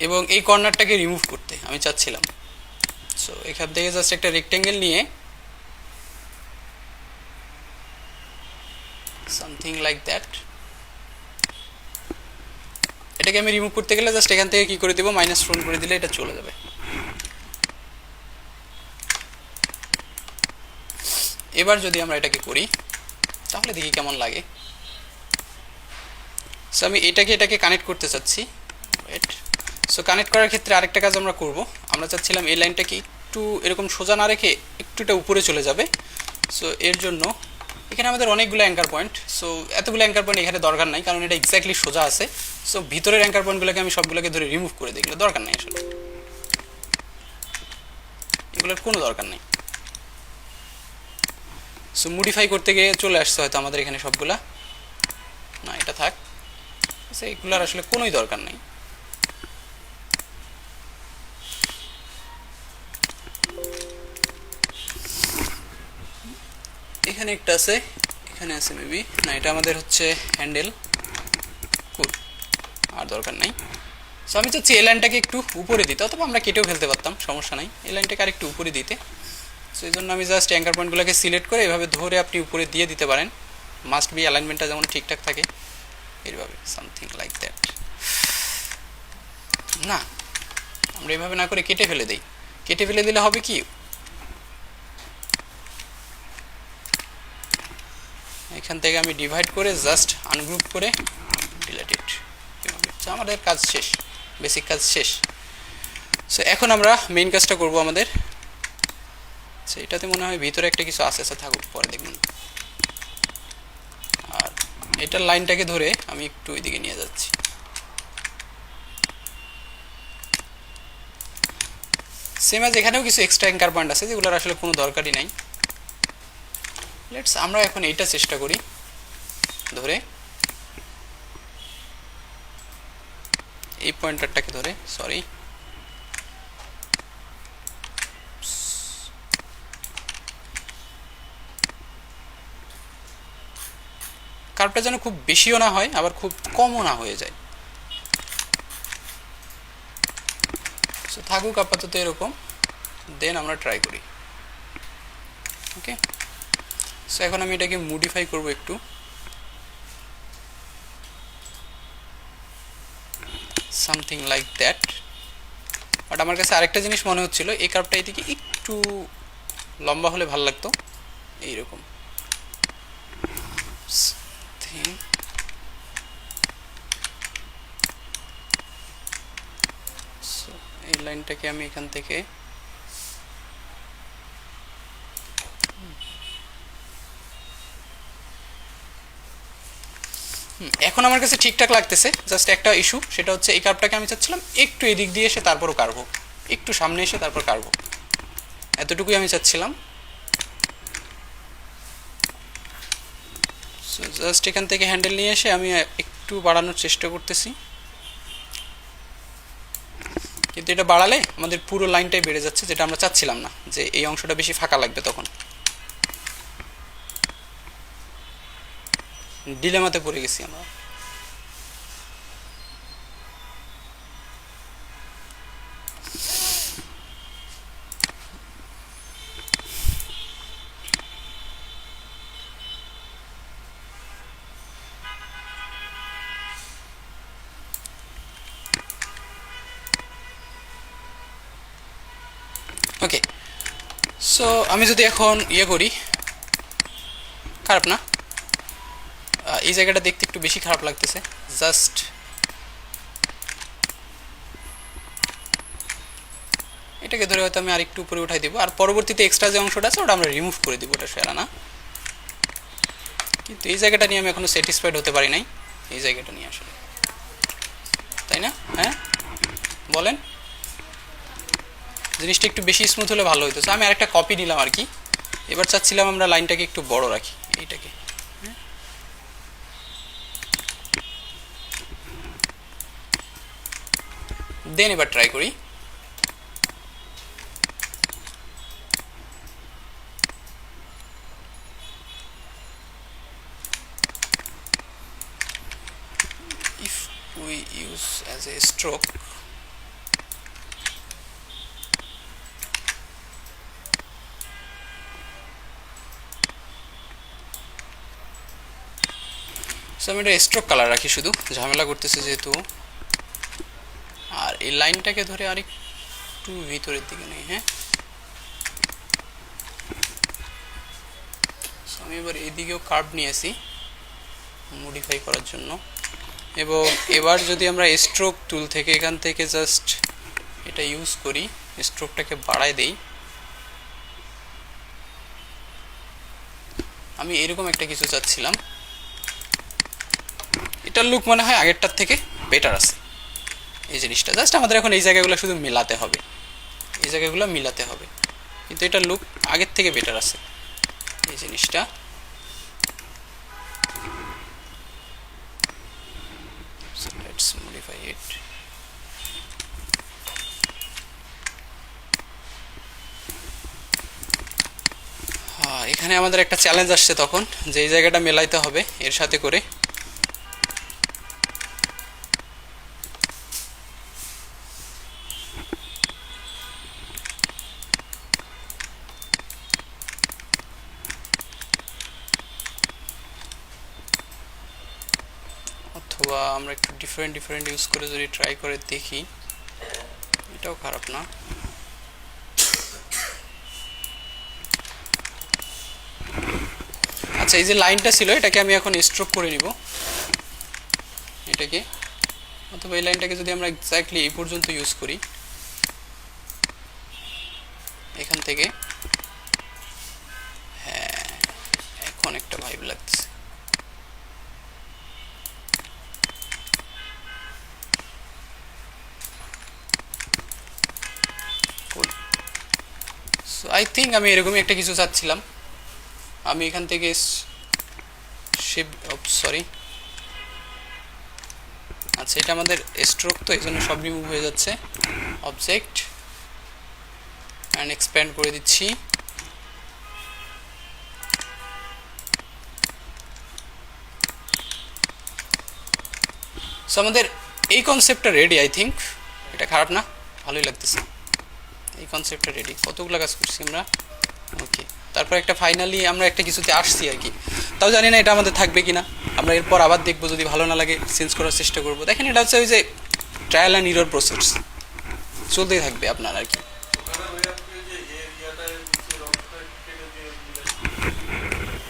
এবং এই কর্নারটাকে রিমুভ করতে আমি চাচ্ছিলাম। সো এখান থেকে জাস্ট একটা রেক্টেঙ্গেল নিয়ে সামথিং লাইক দ্যাট, এটাকে আমি রিমুভ করতে গেলে জাস্ট এখান থেকে কি করে দেবো, মাইনাস ফোন করে দিলে এটা চলে যাবে। এবার যদি আমরা এটাকে করি তাহলে দেখি কেমন লাগে। সো আমি এটাকে কানেক্ট করতে চাচ্ছি। ওয়েট, সো কানেক্ট করার ক্ষেত্রে আরেকটা কাজ আমরা করব, আমরা চাচ্ছিলাম এই লাইনটাকে একটু এরকম সোজা না রেখে একটুটা উপরে চলে যাবে। সো এর জন্য এখানে আমাদের অনেকগুলো অ্যাঙ্কার পয়েন্ট, সো এতগুলো অ্যাঙ্কার পয়েন্ট এখানে দরকার নাই, কারণ এটা এক্স্যাক্টলি সোজা আছে। সো ভিতরের অ্যাঙ্কার পয়েন্টগুলোকে আমি সবগুলোকে ধরে রিমুভ করে দিই, এগুলো দরকার নাই, আসলে এগুলোর কোনো দরকার নেই। সো মডিফাই করতে গিয়ে চলে আসছে হয়তো আমাদের এখানে সবগুলা, না এটা থাক, এগুলার আসলে কোনোই দরকার নেই। এখানে একটা আছে, এখানে আছে মেবি, না এটা আমাদের হচ্ছে হ্যান্ডেল, কুল, আর দরকার নাই। সো আমি চাচ্ছি এই লাইনটাকে একটু উপরে দিতে, অথবা আমরা কেটেও ফেলতে পারতাম, সমস্যা নাই, এই লাইনটাকে আর একটু উপরে দিতে। সো এই জন্য আমি জাস্ট অ্যাঙ্কার পয়েন্টগুলোকে সিলেক্ট করে এভাবে ধরে আপনি উপরে দিয়ে দিতে পারেন, মাস্ট বি অ্যালাইনমেন্টটা যেমন ঠিকঠাক থাকে, এইভাবে সামথিং লাইক দ্যাট। না, আমরা এইভাবে না করে কেটে ফেলে দিই, কেটে ফেলে দিলে হবে কি, এখান থেকে আমি ডিভাইড করে জাস্ট আনগ্রুপ করে ডিলিট ইট, আমাদের কাজ শেষ, বেসিক কাজ শেষ। সো এখন আমরা মেইন কাজটা করব আমাদের। আচ্ছা, এটাতে মনে হয় ভিতরে একটা কিছু আছে, আচ্ছা থাকুক, পরে দেখুন। আর এটার লাইনটাকে ধরে আমি একটু ওইদিকে নিয়ে যাচ্ছি। সেম আজ এখানেও কিছু এক্সট্রা অ্যাঙ্কার পয়েন্ট আছে যেগুলোর আসলে কোনো দরকারই নাই। লেটস আমরা এখন এইটা চেষ্টা করি ধরে, এই পয়েন্টারটাকে ধরে, সরি কার্ভটা যেন খুব বেশিও না হয় আবার খুব কমও না হয়ে যায়। সো থাকুক আপাতত এরকম, দেন আমরা ট্রাই করি। ওকে, সো এখন আমি এটাকে মডিফাই করব একটু, সামথিং লাইক দ্যাট। বাট আমার কাছে আরেকটা জিনিস মনে হচ্ছিল, এই কার্ভটা এদিকে একটু লম্বা হলে ভালো লাগতো, এইরকম। এই লাইনটাকে আমি এখান থেকে এখন আমার কাছে ঠিকঠাক লাগতেছে। জাস্ট একটা ইস্যু, সেটা হচ্ছে এই কার্ভটাকে আমি চাচ্ছিলাম একটু এদিক দিয়ে এসে তারপরও কার্ভ, একটু সামনে এসে তারপর কার্ভ, এতটুকুই আমি চাচ্ছিলাম। সো জাস্ট এখান থেকে হ্যান্ডেল নিয়ে এসে আমি একটু বাড়ানোর চেষ্টা করতেছি, কিন্তু এটা বাড়ালে আমাদের পুরো লাইনটাই বেড়ে যাচ্ছে, যেটা আমরা চাচ্ছিলাম না, যে এই অংশটা বেশি ফাঁকা লাগবে, তখন ডিলেমাতে পড়ে গেছি আমরা। ওকে, সো আমি যদি এখন ইয়ে করি, খারাপ না, এই জায়গাটা দেখতে একটু বেশি খারাপ লাগতেছে, জাস্ট এটাকে ধরে হয়তো আমি আরেকটু উপরে উঠাই দিব, আর পরবর্তীতে এক্সট্রা যে অংশটা আছে ওটা আমরা রিমুভ করে দিব, ওটা সেরা না। কিন্তু এই জায়গাটা নিয়ে আমি এখনো স্যাটিসফাইড হতে পারি নাই, এই জায়গাটা নিয়ে আসলে, তাই না? হ্যাঁ বলেন, জিনিসটা একটু বেশি স্মুথ হলে ভালো হতো। আমি আরেকটা কপি নিলাম আর কি, এবার চাচ্ছিলাম আমরা লাইনটাকে একটু বড় রাখি, এইটাকে দেন এবার ট্রাই করি। If we use as a stroke, so আমি এটা স্ট্রোক কালার রাখি, শুধু ঝামেলা করতেছে যেহেতু। আর এই লাইনটাকে ধরে আরেকটু ভিতরের দিকে নেই। হ্যাঁ, সো আমি এবার এদিকেও কার্ভ নিয়ে আসি মডিফাই করার জন্য, এবং এবার যদি আমরা স্ট্রোক টুল থেকে এখান থেকে জাস্ট এটা ইউজ করি, স্ট্রোকটাকে বাড়ায় দেই, আমি এরকম একটা কিছু চাচ্ছিলাম। এটার লুক মনে হয় আগেরটার থেকে বেটার আছে। এই জিনিসটা জাস্ট আমাদের এখন এই জায়গাগুলো শুধু মেলাতে হবে, এই জায়গাগুলো মিলাতে হবে, কিন্তু এটার লুক আগের থেকে বেটার আছে এই জিনিসটা। So let's modify it. এখানে আমাদের একটা চ্যালেঞ্জ আসছে তখন, যে এই জায়গাটা মেলাইতে হবে এর সাথে করে। অথবা আমরা একটু ডিফারেন্ট ইউজ করে যদি ট্রাই করে দেখি, এটাও খারাপ না। আচ্ছা, এই যে লাইনটা ছিল এটাকে আমি এখন স্ট্রোক করে নিব এটাকে, অথবা এই লাইনটাকে যদি আমরা এক্স্যাক্টলি এই পর্যন্ত ইউজ করি, এখান থেকে হ্যাঁ এখন একটা ভাইব লাগছে। সো আই থিঙ্ক আমি এরকমই একটা কিছু চাচ্ছিলাম। আমি এখান থেকে সরি আচ্ছা এটা আমাদের স্ট্রোক, তো এই জন্য সব রিমুভ হয়ে যাচ্ছে। অবজেক্ট অ্যান্ড এক্সপ্যান্ড করে দিচ্ছি। সো আমাদের এই কনসেপ্টটা রেডি। আই থিঙ্ক এটা খারাপ না, ভালোই লাগতেছে। এই কনসেপ্টটা রেডি। কতগুলো কাজ করছি আমরা। ওকে, তারপর একটা ফাইনালি আমরা একটা কিছুতে আসছি আর কি। তাও জানি না এটা আমাদের থাকবে কিনা, আমরা এরপর আবার দেখবো, যদি ভালো না লাগে চেঞ্জ করার চেষ্টা করবো। দেখেন এটা হচ্ছে ওই যে ট্রায়াল অ্যান্ড ইরর প্রসেস, চলতেই থাকবে আপনার আর কি।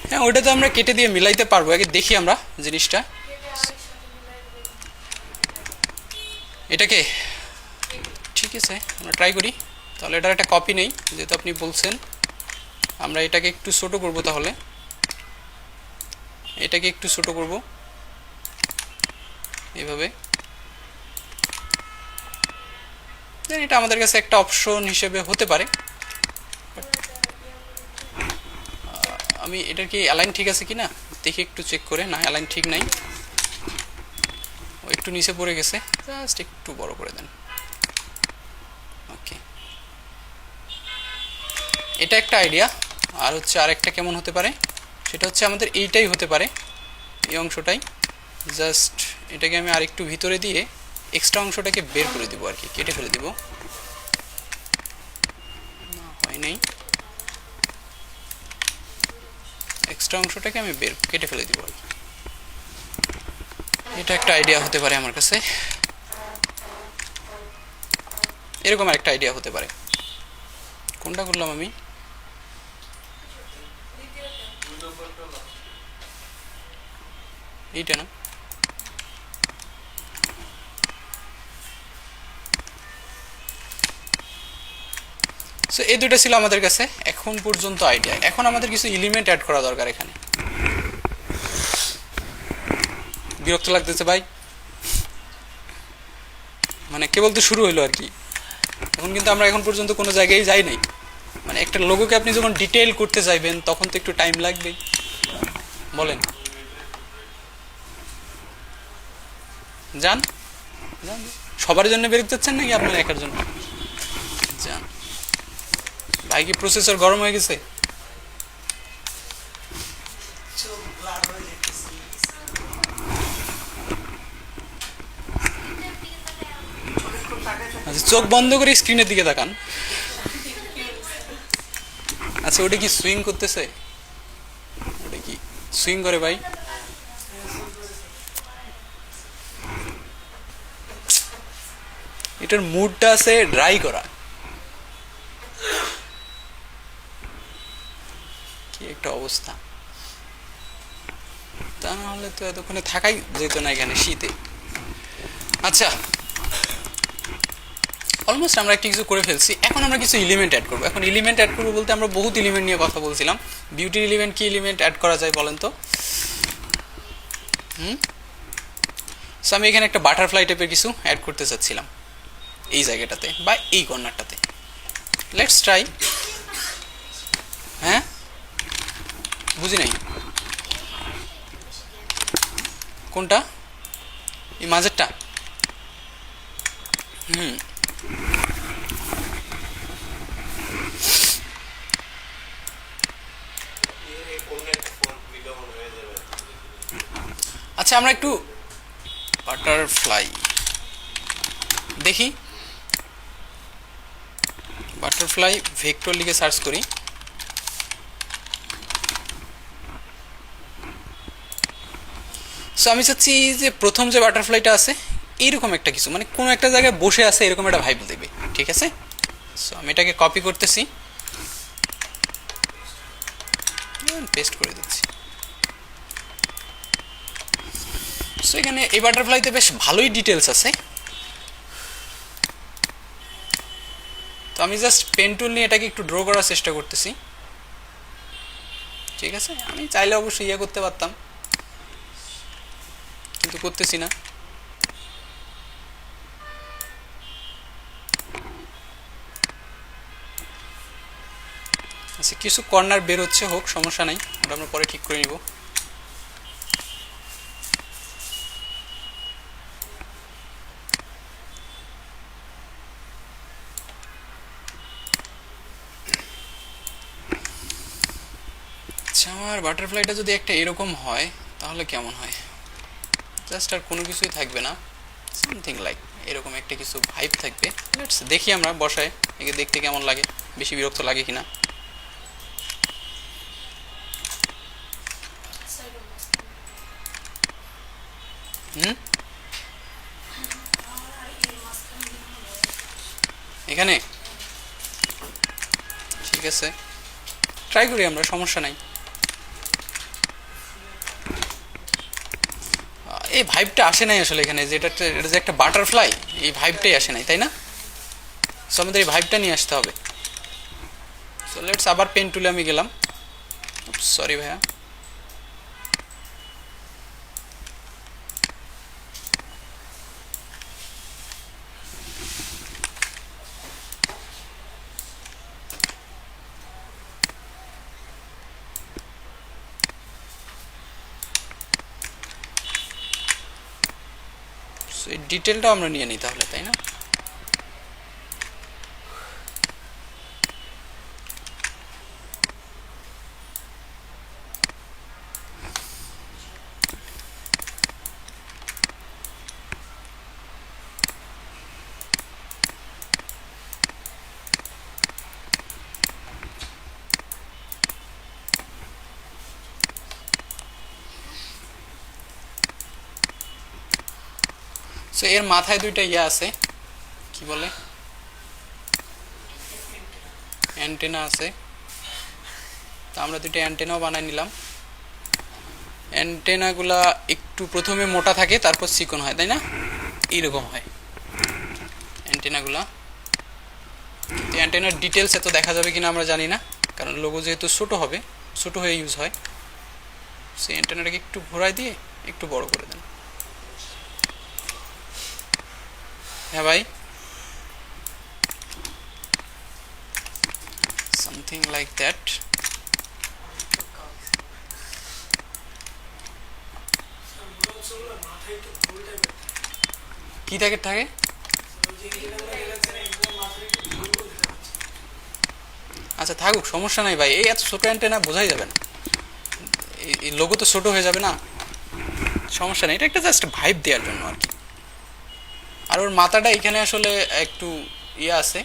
হ্যাঁ ওইটা তো আমরা কেটে দিয়ে মিলাইতে পারবো, আগে দেখি আমরা জিনিসটা। এটাকে ঠিক আছে আমরা ট্রাই করি। তাহলে এটার একটা কপি নেই, যেহেতু আপনি বলছেন। আমরা এটাকে একটু ছোট করব, তাহলে এটাকে একটু ছোট করব এইভাবে। দেন এটা আমাদের কাছে একটা অপশন হিসেবে হতে পারে। আমি এটার কি অ্যালাইন ঠিক আছে কিনা দেখি একটু চেক করে। না অ্যালাইন ঠিক নাই, ও একটু নিচে পড়ে গেছে, জাস্ট একটু বড় করে দেন। ওকে, এটা একটা আইডিয়া। আর হচ্ছে আরেকটা কেমন হতে পারে, সেটা হচ্ছে আমাদের এইটাই হতে পারে, এই অংশটাই। জাস্ট এটাকে আমি আরেকটু ভিতরে দিয়ে এক্সট্রা অংশটাকে বের করে দিব আর কি, কেটে ফেলে দিব। হয় নাই, এক্সট্রা অংশটাকে আমি কেটে ফেলে দিব। এটা একটা আইডিয়া হতে পারে আমার কাছে, এরকম একটা আইডিয়া হতে পারে। কোনটা করলাম আমি? এইটা না, সো এই দুটো ছিল আমাদের কাছে এখন পর্যন্ত আইডিয়া। এখন আমাদের কিছু এলিমেন্ট অ্যাড করা দরকার এখানে। বিরক্ত লাগতেছে ভাই, মানে কেবল তো শুরু হইলো আর কি। এখন কিন্তু আমরা এখন পর্যন্ত কোনো জায়গায় যাই নাই। মানে একটা লোগোকে আপনি যখন ডিটেইল করতে চাইবেন তখন তো একটু টাইম লাগবেই, বলেন। যান যান, সবার জন্য বেরোতে চাচ্ছেন নাকি আপনার একার জন্য? যান ভাই, কি প্রসেসর গরম হয়ে গেছে? আচ্ছা চোখ বন্ধ করে স্ক্রিনের দিকে তাকান। আচ্ছা ওটা কি সুইং করতেছে? ওটা কি সুইং করে ভাই? এটার মুডটা আছে ড্রাই করা। কি একটা অবস্থা, তা না হলে তো এতক্ষণে থাকাই যেত না এখানে শীতে। আচ্ছা অলমোস্ট আমরা একটা কিছু করে ফেলছি। এখন আমরা কিছু এলিমেন্ট অ্যাড করবো। এখন এলিমেন্ট অ্যাড করবো বলতে আমরা বহুত এলিমেন্ট নিয়ে কথা বলছিলাম। বিউটির এলিমেন্ট কি এলিমেন্ট অ্যাড করা যায় বলেন তো? সো আমি এখানে একটা বাটারফ্লাই টাইপের কিছু অ্যাড করতে চাচ্ছিলাম এই জায়গাটাতে বা এই কর্নারটাতে। Let's try. হ্যাঁ বুঝি নাই কোনটা, এই মাঝেরটা? আচ্ছা আমরা একটু বাটারফ্লাই দেখি, বাটারফ্লাই ভেক্টর লিখে সার্চ করি। সো আমি চাচ্ছি যে প্রথম যে বাটারফ্লাইটা আছে এইরকম একটা কিছু, মানে কোনো একটা জায়গায় বসে আছে এরকম একটা ভাইব দেবে, ঠিক আছে? সো আমি এটাকে কপি করতেছি, পেস্ট করে দিচ্ছি। সো এখানে এই বাটারফ্লাইতে বেশ ভালোই ডিটেলস আছে। তো আমি জাস্ট পেন টুল নিয়ে এটাকে একটু ড্র করার চেষ্টা করতেছি, ঠিক আছে। আমি চাইলে অবশ্যই ইয়ে করতে পারতাম, কিন্তু করতেছি না। আচ্ছা, কিছু কর্নার বের হচ্ছে, হোক, সমস্যা নাই, ওটা আমরা পরে ঠিক করে নিব। আচ্ছা, আমার বাটারফ্লাইটা যদি একটা এরকম হয় তাহলে কেমন হয়? জাস্ট আর কোনো কিছুই থাকবে না, সামথিং লাইক এরকম একটা কিছু ভাইব থাকবে। লেটস দেখি আমরা বসায় একে দেখতে কেমন লাগে, বেশি বিরক্ত লাগে কিনা। এখানে ঠিক আছে, ট্রাই করি আমরা, সমস্যা নাই। এই ভাইবটা আসে নাই আসলে এখানে, যেটা এটা যে একটা বাটারফ্লাই, এই ভাইবটাই আসে নাই, তাই না? সো আমাদের এই ভাইবটা নিয়ে আসতে হবে। সো লেটস আবার পেন টুলে আমি গেলাম, সরি ভাইয়া। এই ডিটেলটা আমরা নিয়ে নিই তাহলে, তাই না? সো এর মাথায় দুইটা ইয়ে আছে, কি বলে, অ্যান্টেনা আছে। তো আমরা দুইটা অ্যান্টেনাও বানাই নিলাম। অ্যান্টেনাগুলা একটু প্রথমে মোটা থাকে, তারপর চিকন হয়, তাই না? এইরকম হয় অ্যান্টেনাগুলা। কিন্তু অ্যান্টেনার ডিটেলস এত দেখা যাবে কিনা আমরা জানি না, কারণ লোগো যেহেতু ছোট হবে, ছোট হয়ে ইউজ হয়। সেই অ্যান্টেনাটাকে একটু ঘোরায় দিয়ে একটু বড় করে দেন। হ্যাঁ ভাই, সামথিং লাইক দ্যাট। কি থাকে থাকে? আচ্ছা থাকুক, সমস্যা নাই ভাই, এই এত ছোট অ্যান্টেনা বোঝাই যাবে না, এই লোগো তো ছোট হয়ে যাবে না, সমস্যা নেই। এটা একটা জাস্ট ভাইব দেওয়ার জন্য আর কি। আর ওর মাথাটা এখানে আসলে একটু ইয়ে আছে,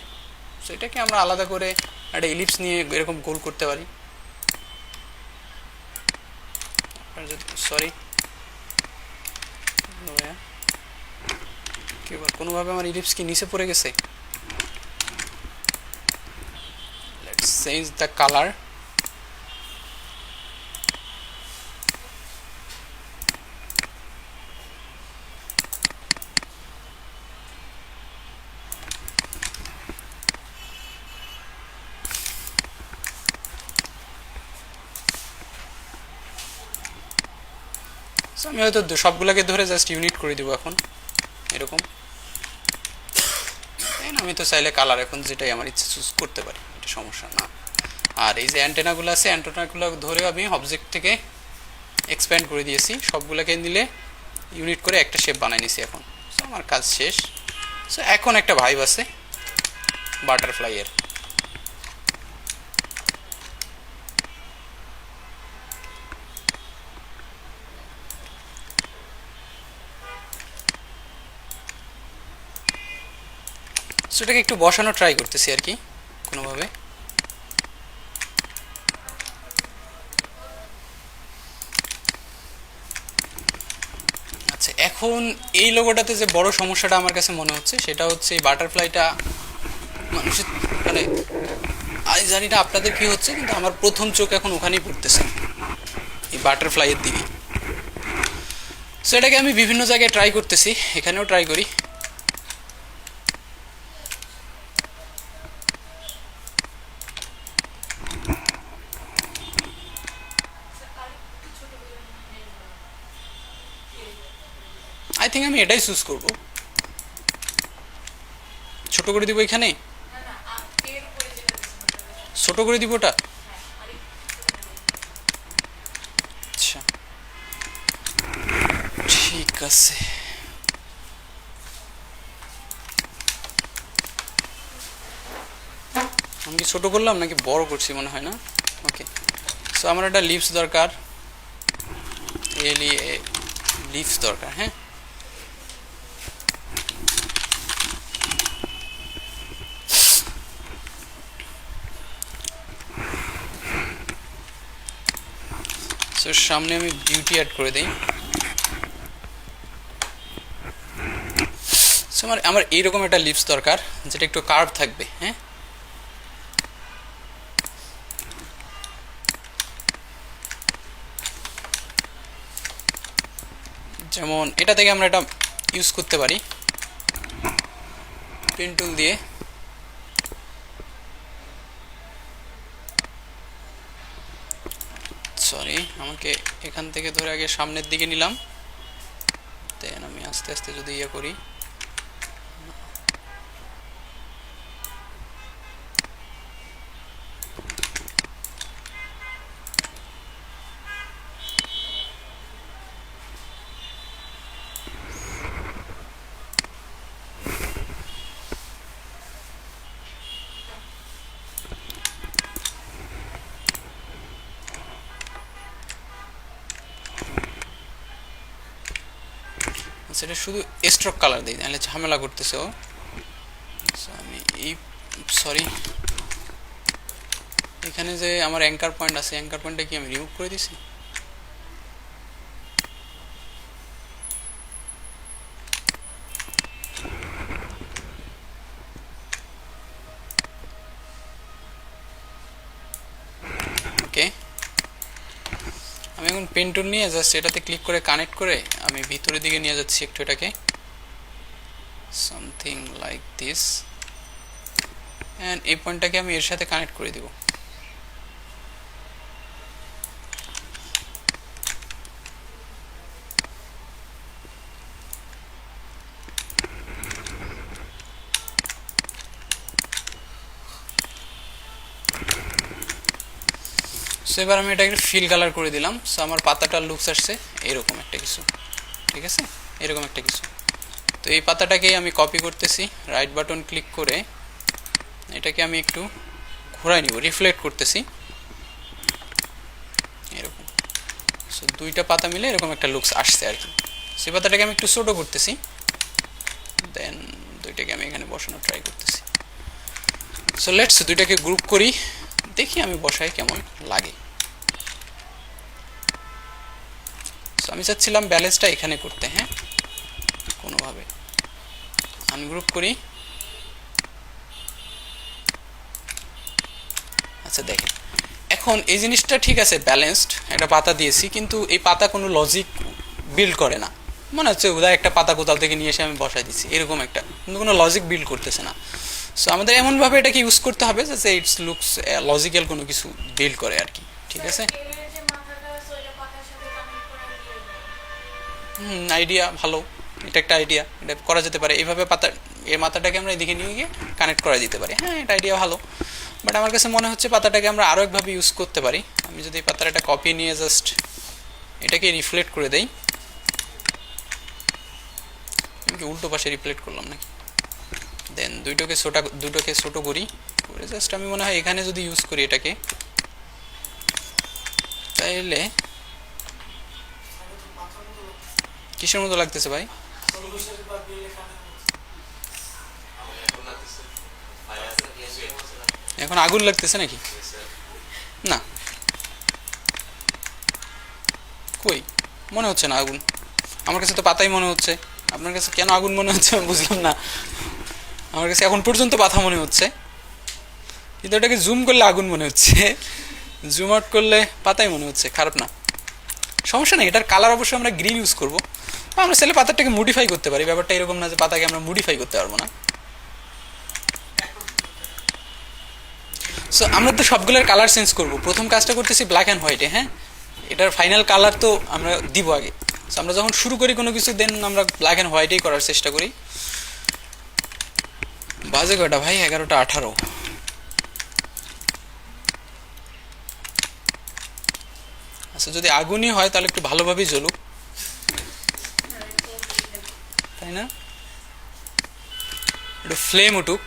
সেটাকে আমরা আলাদা করে একটা ইলিপস নিয়ে এরকম গোল করতে পারি। সরি ভাইয়া, কি বল, কোনোভাবে আমার ইলিপস কি নিচে পড়ে গেছে? Let's change the colour. আমি হয়তো সবগুলোকে ধরে জাস্ট ইউনিট করে দিব এখন, এরকম। আমি তো চাইলে কালার এখন যেটাই আমার ইচ্ছে চুজ করতে পারি, এটা সমস্যা না। আর এই যে অ্যান্টেনাগুলো আছে, অ্যান্টেনাগুলো ধরে আমি অবজেক্ট থেকে এক্সপ্যান্ড করে দিয়েছি, সবগুলোকে নিলে ইউনিট করে একটা শেপ বানাই নিছি এখন। সো আমার কাজ শেষ। সো এখন একটা ভাইব আছে বাটারফ্লাইয়ের। সেটাকে একটু বসানো ট্রাই করতেছি আর কি, কোনোভাবে। আচ্ছা, এখন এই লোগোটাতে যে বড় সমস্যাটা আমার কাছে মনে হচ্ছে সেটা হচ্ছে এই বাটারফ্লাইটা মানুষের, মানে আমি জানি না আপনাদের কি হচ্ছে, কিন্তু আমার প্রথম চোখ এখন ওখানেই পড়তেছে, এই বাটারফ্লাইয়ের দিকে। সো এটাকে আমি বিভিন্ন জায়গায় ট্রাই করতেছি, এখানেও ট্রাই করি। আই থিঙ্ক আমি এটাই চুজ করব, ছোট করে দিব এখানে, ছোট করে দিব ওটা। আচ্ছা ঠিক আছে, আমি কি ছোট করলাম নাকি বড় করছি মনে হয় না। ওকে, সো আমার একটা লিভস দরকার, লিভস দরকার। হ্যাঁ, সো সামনে আমি বিউটি অ্যাড করে দিই। সো আমার এইরকম একটা লিভস দরকার যেটা একটু কার্ভ থাকবে। হ্যাঁ, যেমন এটা থেকে আমরা এটা ইউজ করতে পারি পেন টুল দিয়ে। সরি, আমাকে এখান থেকে ধরে আগে সামনের দিকে নিলাম, দেন আমি আস্তে আস্তে যদি ইয়ে করি, সেটা শুধু স্ট্রোক কালার দিই, তাহলে ঝামেলা করতেছে ও। আমি এই সরি, এখানে যে আমার অ্যাঙ্কার পয়েন্ট আছে, অ্যাঙ্কার পয়েন্টটা কি আমি রিমুভ করে দিছি? ওকে, আমি এখন পেন টুল নিয়ে জাস্ট এটাতে ক্লিক করে কানেক্ট করে আমি ভিতরের দিকে নিয়ে যাচ্ছি একটু এটাকে, সামথিং লাইক দিস, অ্যান্ড এই পয়েন্টটাকে আমি এর সাথে কানেক্ট করে দিব। সো এবার আমি এটাকে ফিল কালার করে দিলাম। সো আমার পাতাটার লুকস আসছে এরকম একটা কিছু, ঠিক আছে, এরকম একটা কিছু। তো এই পাতাটাকেই আমি কপি করতেছি, রাইট বাটন ক্লিক করে এটাকে আমি একটু ঘোরাই নিব, রিফ্লেক্ট করতেছি এরকম। সো দুইটা পাতা মিলে এরকম একটা লুকস আসছে আর কি। সেই পাতাটাকে আমি একটু ছোট করতেছি, দেন দুইটাকে আমি এখানে বসানোর ট্রাই করতেছি। সো লেটস দুইটাকে গ্রুপ করি, দেখি আমি বসাই কেমন লাগে। সো আমি চাচ্ছিলাম ব্যালেন্সটা এখানে করতে, হ্যাঁ, কোনোভাবে আনগ্রুপ করি। আচ্ছা দেখেন, এখন এই জিনিসটা ঠিক আছে, ব্যালেন্সড একটা পাতা দিয়েছি, কিন্তু এই পাতা কোনো লজিক বিল্ড করে না। মনে হচ্ছে উদয় একটা পাতা কোথাও থেকে নিয়ে এসে আমি বসাই দিচ্ছি, এরকম একটা, কিন্তু কোনো লজিক বিল্ড করতেছে না। সো আমাদের এমনভাবে এটাকে ইউজ করতে হবে যাতে ইটস লুকস লজিক্যাল কোনো কিছু বিল্ড করে আর কি, ঠিক আছে। আইডিয়া ভালো, এটা একটা আইডিয়া, এটা করা যেতে পারে এইভাবে। পাতা এর মাথাটাকে আমরা এদিকে নিয়ে গিয়ে কানেক্ট করা যেতে পারে, হ্যাঁ, এটা আইডিয়া ভালো। বাট আমার কাছে মনে হচ্ছে পাতাটাকে আমরা আরও একভাবে ইউজ করতে পারি। আমি যদি এই পাতার একটা কপি নিয়ে জাস্ট এটাকে রিফ্লেক্ট করে দেই, আমি কি উল্টো পাশে রিফ্লেক্ট করলাম নাকি, দেন দুটোকে ছোটো করি করে জাস্ট আমি মনে হয় এখানে যদি ইউজ করি এটাকে, তাইলে কিসের মতো লাগতেছে ভাই? এখন আগুন লাগতেছে নাকি? না, কই, মনে হচ্ছে না আগুন, আমার কাছে তো পাতাই মনে হচ্ছে। আপনার কাছে কেন আগুন মনে হচ্ছে আমি বুঝলাম না। আমার কাছে এখন পর্যন্ত পাতা মনে হচ্ছে, কিন্তু এটাকে জুম করলে আগুন মনে হচ্ছে, জুম আউট করলে পাতাই মনে হচ্ছে। খারাপ না, সমস্যা নেই। এটার কালার অবশ্যই আমরা গ্রিন ইউজ করবো, আমরা সেলে পাতাটাকে মডিফাই করতে পারি। ব্যাপারটা এরকম না যে পাতাকে আমরা মডিফাই করতে পারবো না। সো আমরা তো সবগুলোর কালার চেঞ্জ করব। প্রথম কাজটা করতেছি ব্ল্যাক অ্যান্ড হোয়াইটে, হ্যাঁ, এটার ফাইনাল কালার তো আমরা দিব আগে। So, আমরা যখন শুরু করি কোনো কিছু দেন আমরা ব্ল্যাক অ্যান্ড হোয়াইটেই করার চেষ্টা করি। বাজে কয়টা ভাই? 11টা 18। আচ্ছা, যদি আগুনই হয় তাহলে একটু ভালোভাবেই জ্বলুক, তাই না? একটু ফ্লেম উঠুক।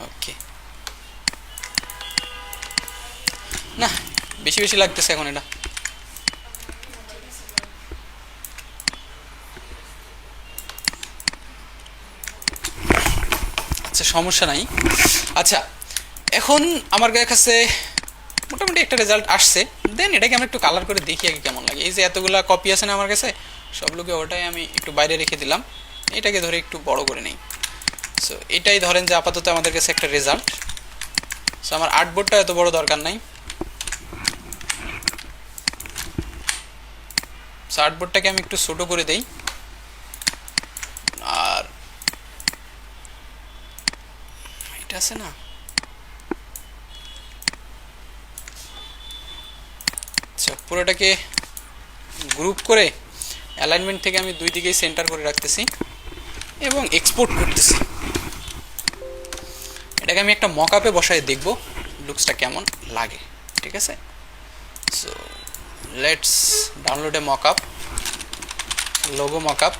ওকে, না বেশি বেশি লাগতেছে এখন এটা। আচ্ছা, সমস্যা নাই। আচ্ছা, এখন আমার কাছে মোটামুটি একটা রেজাল্ট আসছে। দেন এটাকে আমরা একটু কালার করে দেখি আগে কেমন লাগে। এই যে এতগুলা কপি আছে না আমার কাছে, সবগুলোকে ওটাই আমি একটু বাইরে রেখে দিলাম। এটাকে ধরে একটু বড় করে নেই। সো এটাই ধরেন যে আপাতত আমাদের কাছে একটা রেজাল্ট। সো আমার আর্টবোর্ডটা এত বড় দরকার নাই। সো আর্টবোর্ডটাকে আমি একটু ছোট করে দেই। আর এটা আছে না, আচ্ছা পুরোটাকে গ্রুপ করে অ্যালাইনমেন্ট থেকে আমি দুই দিকেই সেন্টার করে রাখতেছি এবং এক্সপোর্ট করতেছি। এটাকে আমি একটা মকআপে বসায় দেখব লুকসটা কেমন লাগে। ঠিক আছে, so let's download A mockup, logo mockup.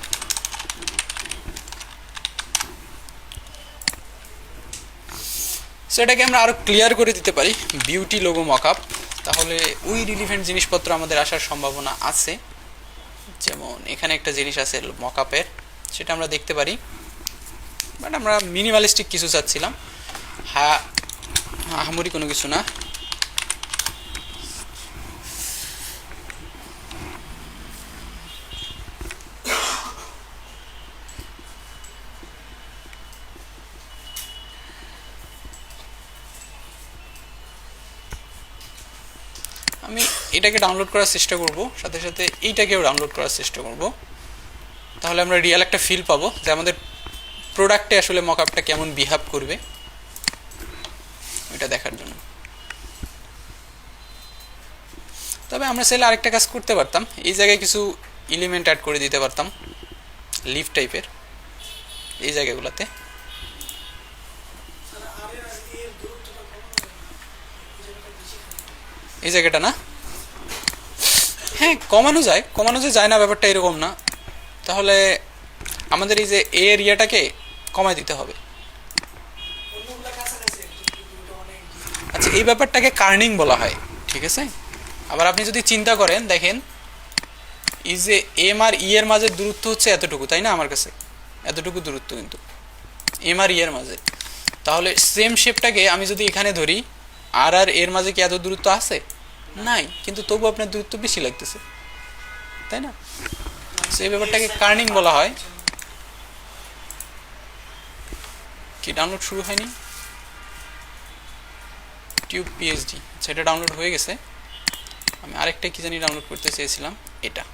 So এটাকে আমরা আরো ক্লিয়ার করে দিতে পারি, বিউটি লোগো মকআপ। তাহলে ওই রিলিভেন্ট জিনিসপত্র আমাদের আসার সম্ভাবনা আছে। যেমন এখানে একটা জিনিস আছে মকআপের, সেটা আমরা দেখতে পারি। বাট আমরা মিনিমালিস্টিক কিছু চাচ্ছিলাম, আহামরি কোনো কিছু না। আমি এটাকে ডাউনলোড করার চেষ্টা করব, সাথে সাথে এইটাকেও ডাউনলোড করার চেষ্টা করব। তাহলে আমরা রিয়েল একটা ফিল পাবো যে আমাদের প্রোডাক্টে আসলে মকআপটা কেমন বিহেভ করবে, ওইটা দেখার জন্য। তবে আমরা চাইলে আরেকটা কাজ করতে পারতাম, এই জায়গায় কিছু এলিমেন্ট অ্যাড করে দিতে পারতাম লিফ টাইপের এই জায়গাগুলোতে। এই জায়গাটা না, হ্যাঁ কমানো যায়, যায় না ব্যাপারটা এরকম না। তাহলে আমাদের এই যে এ এরিয়াটাকে কমায় দিতে হবে। আচ্ছা, এই ব্যাপারটাকে কার্নিং বলা হয়। ঠিক আছে, আবার আপনি যদি চিন্তা করেন, দেখেন এই যে এম আর ই এর মাঝে দূরত্ব হচ্ছে এতটুকু, তাই না? আমার কাছে এতটুকু দূরত্ব কিন্তু এম আর ই এর মাঝে। তাহলে সেম শেপটাকে আমি যদি এখানে ধরি, আর আর এর মাঝে কি এত দূরত্ব আছে? নাই, কিন্তু তবু আপনার দূরত্ব বেশি লাগতেছে, তাই না? সেই ব্যাপারটাকে কার্নিং বলা হয়। কি ডাউনলোড শুরু হয়নি? টিউব পিএইচডি, সেটা ডাউনলোড হয়ে গেছে। আমি আরেকটা কি জানি ডাউনলোড করতে চেয়েছিলাম, এটা।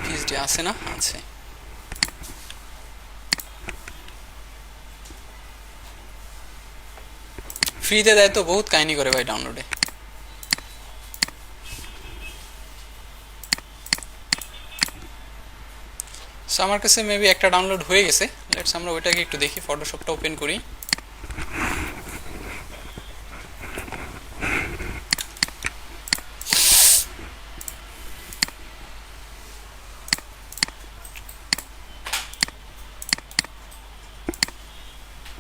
পিএইচডি আছে না? আছে। ফ্রিতে দেয় তো, বহুত কাহিনী করে ভাই ডাউনলোডে। সো আমার কাছে মেবি একটা ডাউনলোড হয়ে গেছে। লেটস আমরা ওইটাকে একটু দেখি, ফটোশপটা ওপেন করি।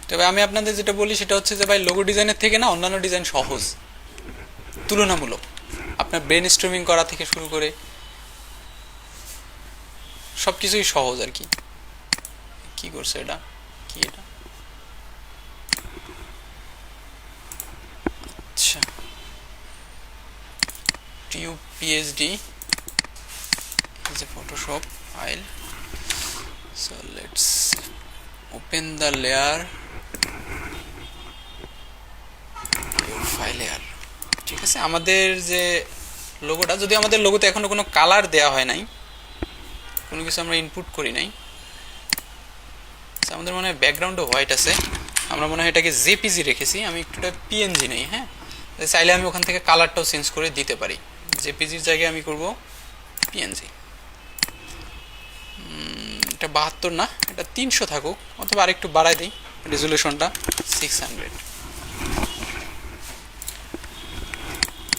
তবে আমি আপনাদের যেটা বলি সেটা হচ্ছে যে ভাই লোগো ডিজাইনের থেকে না অন্যান্য ডিজাইন সহজ তুলনামূলক। আপনার ব্রেন স্ট্রিমিং করা থেকে শুরু করে সবকিছুই সহজ আর কি। কি করছে এটা, কি এটা, আচ্ছা tube PhD is a Photoshop file. So let's open the layer, file layer. ঠিক আছে, আমাদের যে লোগোটা, যদি আমাদের লোগোতে এখনো কোনো কালার দেয়া হয় নাই, কোনো কিছু আমরা ইনপুট করি নাই, আমাদের মনে হয় ব্যাকগ্রাউন্ডে হোয়াইট আছে, আমরা মনে হয় এটাকে জেপিজি রেখেছি, আমি একটুটা পিএনজি নেই। হ্যাঁ, চাইলে আমি ওখান থেকে কালারটাও চেঞ্জ করে দিতে পারি। জেপিজির জায়গায় আমি করব পিএনজি। এটা 72 না, এটা 300 থাকুক, অথবা আরেকটু বাড়াই দিই রেজুলেশনটা 600।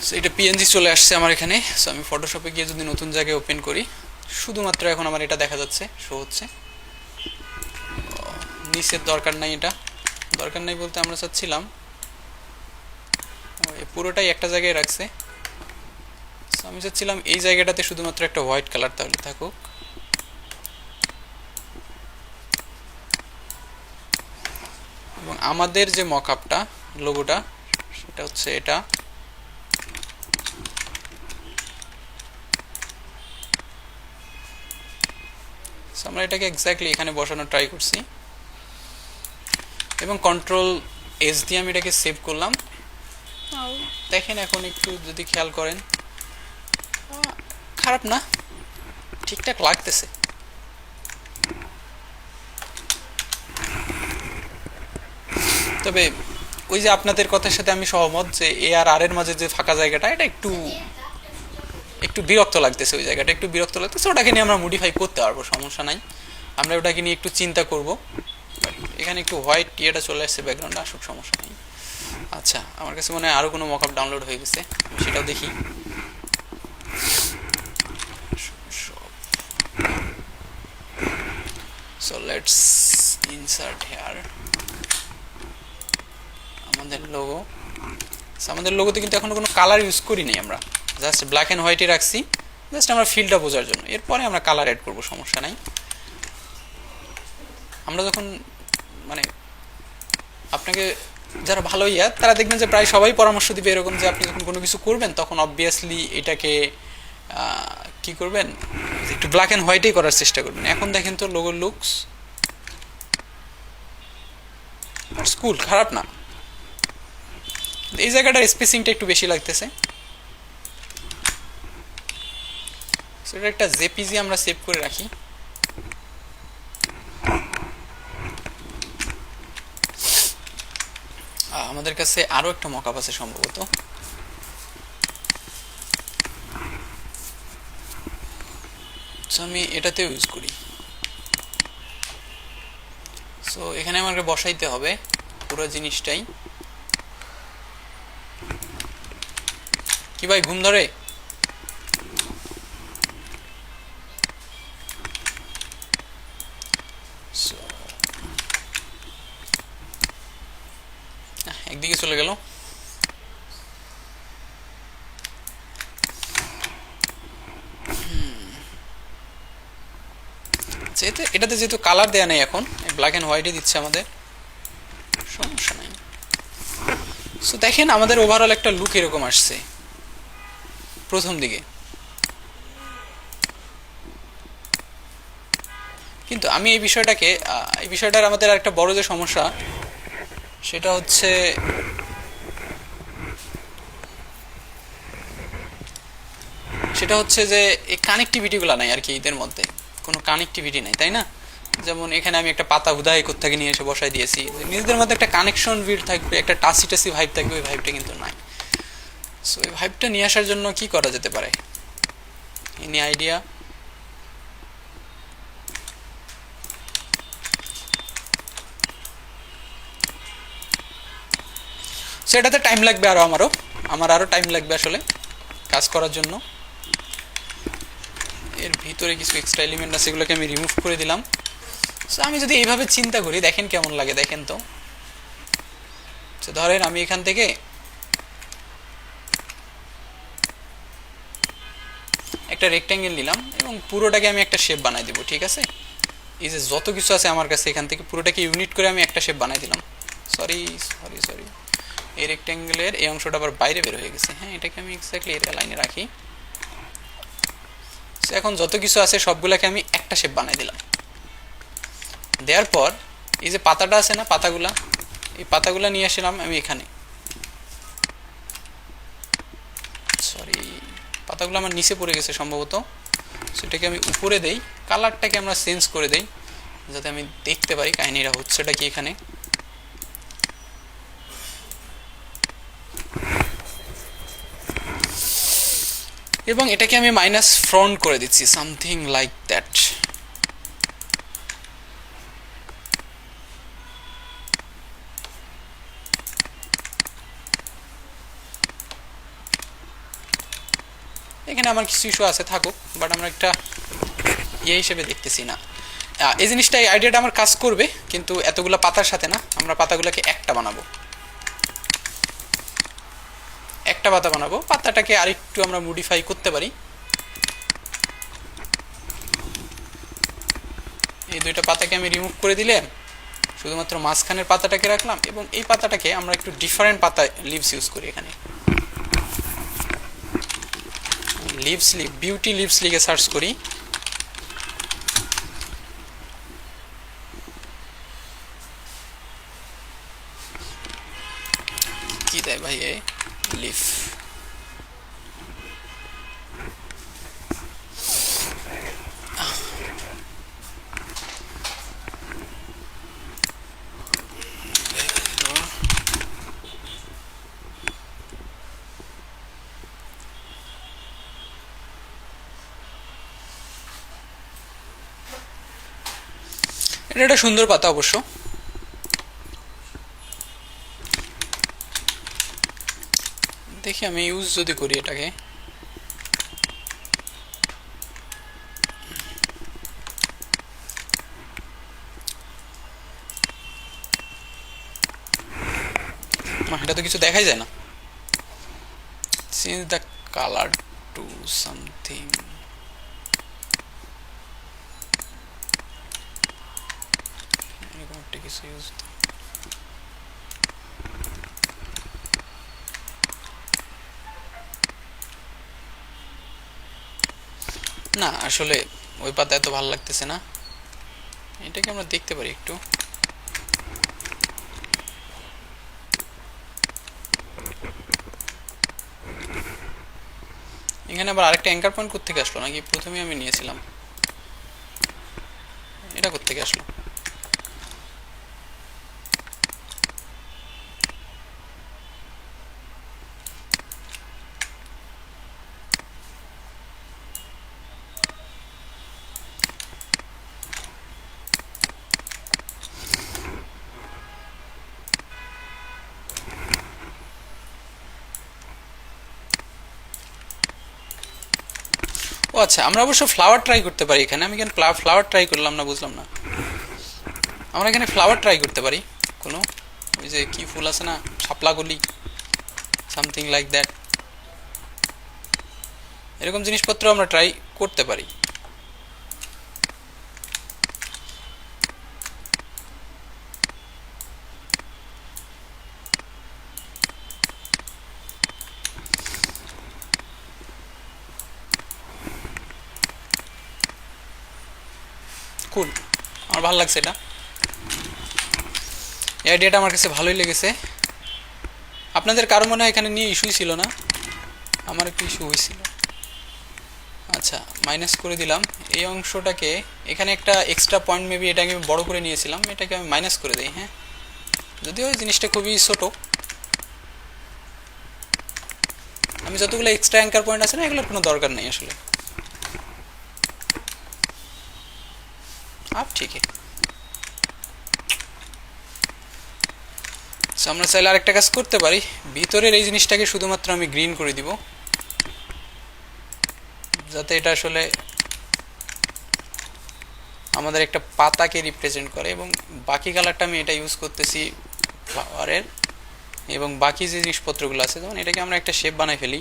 সো এটা পিএনজি চলে আসছে আমার এখানে। সো আমি ফটোশপে গিয়ে যদি নতুন জায়গায় ওপেন করি, শুধুমাত্র এখন আমার এটা দেখা যাচ্ছে, শো হচ্ছে। নিচের দরকার নাই, এটা দরকার নাই বলতে আমরা চাচ্ছিলাম পুরোটাই একটা জায়গায় রাখছে। সো আমি চাচ্ছিলাম এই জায়গাটাতে শুধুমাত্র একটা হোয়াইট কালার তাহলে থাকুক। এবং আমাদের যে মকআপটা, লোগোটা, সেটা হচ্ছে এটা। আমরা এটাকে এক্স্যাক্টলি এখানে বসানোর ট্রাই করছি এবং কন্ট্রোল এস দিয়ে আমি এটাকে সেভ করলাম। দেখেন এখন একটু যদি খেয়াল করেন, খারাপ না, ঠিকঠাক লাগতেছে। তবে ওই যে আপনাদের কথার সাথে আমি সহমত যে এ আর আর এর মাঝে যে ফাঁকা জায়গাটা, এটা একটু বিরক্ত লাগতেছে, ওই জায়গাটা একটু বিরক্ত লাগতেছে। ওটাকে নিয়ে আমরা মডিফাই করতে পারবো, সমস্যা নাই, আমরা ওটাকে নিয়ে একটু চিন্তা করব। এখানে একটু হোয়াইট ইয়েটা চলে আসছে ব্যাকগ্রাউন্ডে, আসুক, সমস্যা নেই। আচ্ছা, আমার কাছে মনে হয় আরও কোনো মকআপ ডাউনলোড হয়ে গেছে, সেটাও দেখি। সো লেটস ইনসার্ট হেয়ার আমাদের লোগো। আমাদের লোগোতে কিন্তু এখনো কোনো কালার ইউজ করি নাই, আমরা জাস্ট ব্ল্যাক অ্যান্ড হোয়াইটে রাখছি, জাস্ট আমরা ফিলটা বোঝার জন্য। এরপরে আমরা কালার অ্যাড করবো, সমস্যা নাই। আমরা যখন মানে আপনাকে যারা ভালো তারা দেখবেন যে প্রায় সবাই পরামর্শ দিবে এরকম যে আপনি যখন কোনো কিছু করবেন তখন অবভিয়াসলি এটাকে কি করবেন, একটু ব্ল্যাক অ্যান্ড হোয়াইটেই করার চেষ্টা করবেন। এখন দেখেন তো লোগোর লুকস স্কুল, খারাপ না। এই জায়গাটার স্পেসিংটা একটু বেশি লাগতেছে। সেটা একটা জেপিজি আমরা সেভ করে রাখি। আমাদের কাছে আরো একটা মকআপ আছে সম্ভবত, আমি এটাতে ইউজ করি। সো এখানে আমাকে বসাইতে হবে পুরো জিনিসটাই। কি ভাই, ঘুম ধরে? একদিকে চলে গেল। এটাতে যেহেতু কালার দেয়া নেই, এখন ব্ল্যাক অ্যান্ড হোয়াইটে দিচ্ছে আমাদের, সমস্যা নাই। সো দেখেন আমাদের ওভারঅল একটা লুক এরকম আসছে প্রথম দিকে। কিন্তু আমি এই বিষয়টার আমাদের একটা বড় যে সমস্যা, সেটা হচ্ছে যে এই কানেক্টিভিটিগুলো নাই আর কি, এদের মধ্যে কোনো কানেক্টিভিটি নাই, তাই না? যেমন এখানে আমি একটা পাতা হুদাই কোত্থেকে নিয়ে এসে বসাই দিয়েছি, নিজেদের মধ্যে একটা কানেকশন ভিড় থাকবে, একটা টাসি ভাইব থাকবে, ওই ভাইবটা কিন্তু নাই। সো এই ভাইবটা নিয়ে আসার জন্য কি করা যেতে পারে, এনি আইডিয়া? সেটাতে টাইম লাগবে, আমার আরো টাইম লাগবে আসলে কাজ করার জন্য। এর ভিতরে কিছু এক্সট্রা এলিমেন্ট আছে, এগুলোকে আমি রিমুভ করে দিলাম। সো আমি যদি এইভাবে চিন্তা করি, দেখেন কেমন লাগে, দেখেন তো। ধরেন আমি এখান থেকে একটা রেক্ট্যাঙ্গেল নিলাম এবং পুরোটাকে আমি একটা শেপ বানাই দেবো। ঠিক আছে, এই যে যত কিছু আছে আমার কাছে এখান থেকে পুরোটাকে ইউনিট করে আমি একটা শেপ বানাই দিলাম। সরি সরি সরি, এই রেক্ট্যাঙ্গেলের এই অংশটা আবার বাইরে বের হয়ে গেছে। হ্যাঁ, এটাকে আমি এক্স্যাক্টলি এর লাইনে রাখি। এখন যত কিছু আছে সবগুলোকে আমি একটা শেপ বানাই দিলাম। দেওয়ার পর এই যে পাতাটা আছে না, পাতাগুলা, এই পাতাগুলা নিয়ে আসলাম আমি এখানে। সরি, পাতাগুলো আমার নিচে পড়ে গেছে সম্ভবত, সেটাকে আমি উপরে দেই। কালারটাকে আমরা চেঞ্জ করে দেই যাতে আমি দেখতে পারি কাহিনীটা হচ্ছেটা কি এখানে। এবং এটাকে আমি মাইনাস ফ্রন্ট করে দিচ্ছি, সামথিং লাইক দ্যাট। এখানে আমার কিছু ইস্যু আছে, থাকুক, বাট আমরা একটা ইয়ে হিসেবে দেখতেছি না। এই জিনিসটা, এই আইডিয়াটা আমার কাজ করবে, কিন্তু এতগুলো পাতার সাথে না। আমরা পাতাগুলোকে একটা বানাবো, একটা পাতা বানাবো। পাতাটাকে আরেকটু আমরা মডিফাই করতে পারি। এই দুইটা পাতাকে আমি রিমুভ করে দিলে শুধুমাত্র মাঝখানের পাতাটাকে রাখলাম এবং এই পাতাটাকে আমরা একটু ডিফারেন্ট পাতা লিভস ইউজ করি। এখানে লিভস, বিউটি লিভস লিখে সার্চ করি। কি দেয় ভাই এ লিফ? এটা একটা সুন্দর পাতা অবশ্য। দেখি আমি ইউজ যদি করি এটাকে, এটা তো কিছু দেখাই যায় না। Change the colour to something, এরকম একটা কিছু ইউজ। না আসলে ওই পাতা এত ভালো লাগতেছে না, এটাকে আমরা দেখতে পারি একটু। এখানে আবার আরেকটা অ্যাঙ্কার পয়েন্ট কোত্থেকে আসলো, নাকি প্রথমে আমি নিয়েছিলাম? এটা কোত্থেকে আসলো? ও আচ্ছা, আমরা অবশ্য ফ্লাওয়ার ট্রাই করতে পারি এখানে। আমি কেন ফ্লাওয়ার ট্রাই করলাম না বুঝলাম না। আমরা এখানে ফ্লাওয়ার ট্রাই করতে পারি, কোনো ওই যে কি ফুল আছে না, শাপলাকলি, সামথিং লাইক দ্যাট, এরকম জিনিসপত্র আমরা ট্রাই করতে পারি। কুল, আমার ভালো লাগছে এটা, এই আইডিয়াটা আমার কাছে ভালোই লেগেছে। আপনাদের কারো মনে হয় এখানে নিয়ে ইস্যুই ছিল না? আমার একটু ইস্যু হয়েছিল। আচ্ছা, মাইনাস করে দিলাম এই অংশটাকে। এখানে একটা এক্সট্রা পয়েন্ট মেবি এটাকে আমি বড় করে নিয়েছিলাম, এটাকে আমি মাইনাস করে দিই। হ্যাঁ, যদিও জিনিসটা খুবই ছোট। আমি যতগুলো এক্সট্রা অ্যাঙ্কার পয়েন্ট আছে না, এগুলোর কোনো দরকার নেই আসলে। আপ ঠিক আছে, আমরা চাইলে আরেকটা কাজ করতে পারি। ভিতরের এই জিনিসটাকে শুধুমাত্র আমি গ্রিন করে দিব, যাতে এটা আসলে আমাদের একটা পাতাকে রিপ্রেজেন্ট করে। এবং বাকি কালারটা আমি এটা ইউজ করতেছি ফ্লাওয়ারের, এবং বাকি যে জিনিসপত্রগুলো আছে, যেমন এটাকে আমরা একটা শেপ বানাই ফেলি।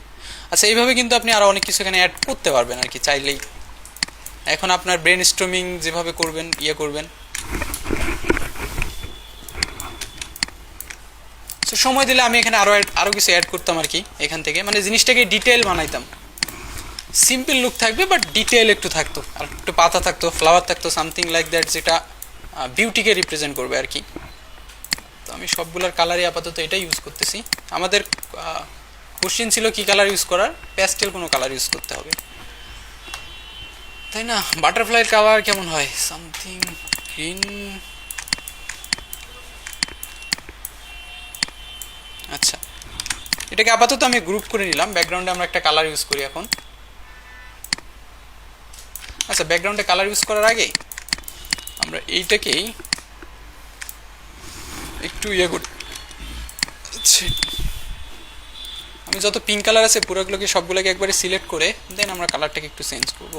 আচ্ছা, এইভাবে কিন্তু আপনি আরও অনেক কিছু এখানে অ্যাড করতে পারবেন আর কি, চাইলেই। এখন আপনার ব্রেন স্ট্রমিং যেভাবে করবেন, করবেন। সো সময় দিলে আমি এখানে আরও কিছু অ্যাড করতাম আর কি, এখান থেকে মানে জিনিসটাকে ডিটেল বানাইতাম। সিম্পল লুক থাকবে, বাট ডিটেল একটু থাকতো, আর একটু পাতা থাকতো, ফ্লাওয়ার থাকতো, সামথিং লাইক দ্যাট, যেটা বিউটিকে রিপ্রেজেন্ট করবে আর কি। তো আমি সবগুলোর কালারই আপাতত এটাই ইউজ করতেছি। আমাদের কোশ্চেন ছিল কি কালার ইউজ করার, প্যাস্টেল কোনো কালার ইউজ করতে হবে, তাই না? বাটারফ্লাইয়ের কালার কেমন হয়? Something green. আচ্ছা, এটাকে আপাতত আমি গ্রুপ করে নিলাম। ব্যাকগ্রাউন্ডে আমরা একটা কালার ইউজ করি এখন। আচ্ছা, ব্যাকগ্রাউন্ডে কালার ইউজ করার আগে আমরা এইটাকেই একটু করি। আমি যত পিঙ্ক কালার আছে পুরোগুলোকে সবগুলোকে একবারে সিলেক্ট করে দেন আমরা কালারটাকে একটু চেঞ্জ করব।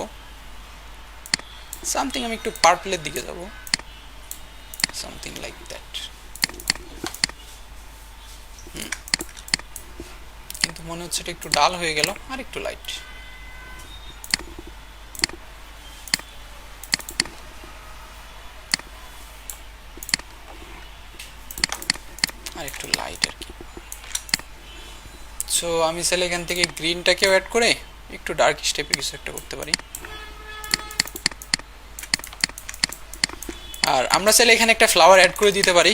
সামথিং আমি একটু পার্পলের দিকে যাব, সামথিং লাইক দ্যাট। কিন্তু মনে হচ্ছে এটা একটু ডাল হয়ে গেল, আর একটু লাইট। আর একটু লাইট আর কি। সো আমি চাইলে এখান থেকে গ্রিনটাকেও অ্যাড করে একটু ডার্ক টাইপের কিছু একটা করতে পারি। আর আমরা চাইলে এখানে একটা ফ্লাওয়ার অ্যাড করে দিতে পারি।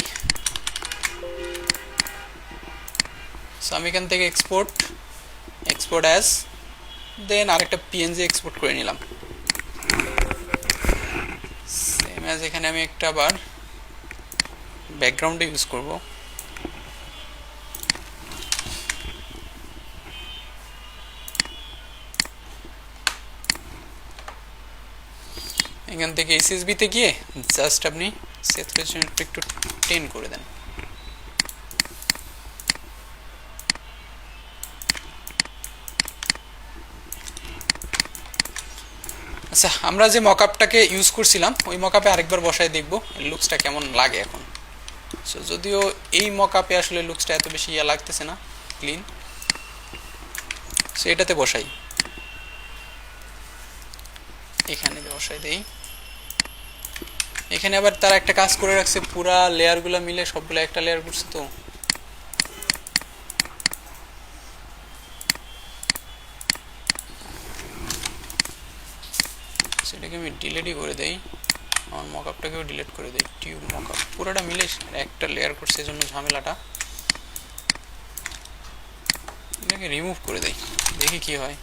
সো আমি এখান থেকে এক্সপোর্ট অ্যাজ, দেন আরেকটা পিএনজি এক্সপোর্ট করে নিলাম। সেম অ্যাজ এখানে আমি একটা আবার ব্যাকগ্রাউন্ডে ইউজ করব। এখান থেকে এসএসবিতে গিয়ে জাস্ট আপনি স্যাচুরেশনটা একটু 10 করে দেন। আচ্ছা, আমরা যে মকআপটাকে ইউজ করছিলাম ওই মকআপে আরেকবার বসায় দেখব এর লুকসটা কেমন লাগে এখন। সো যদিও এই মকআপে আসলে লুকসটা এত বেশি লাগতেছে না, ক্লিন। সো এটাতে বসাই, এখানে বসাই দেই। এখানে আবার তারা একটা কাজ করে রাখছে, পুরা লেয়ারগুলো মিলে সবগুলো একটা লেয়ার করছে। তো সেটাকে আমি ডিলিটই করে দেই, আমার মকআপটাকেও ডিলিট করে দেই। টিউব মকআপ পুরোটা মিলে একটা লেয়ার করছে, এজন্য ঝামেলাটা। এটাকে রিমুভ করে দেই, দেখি কি হয়।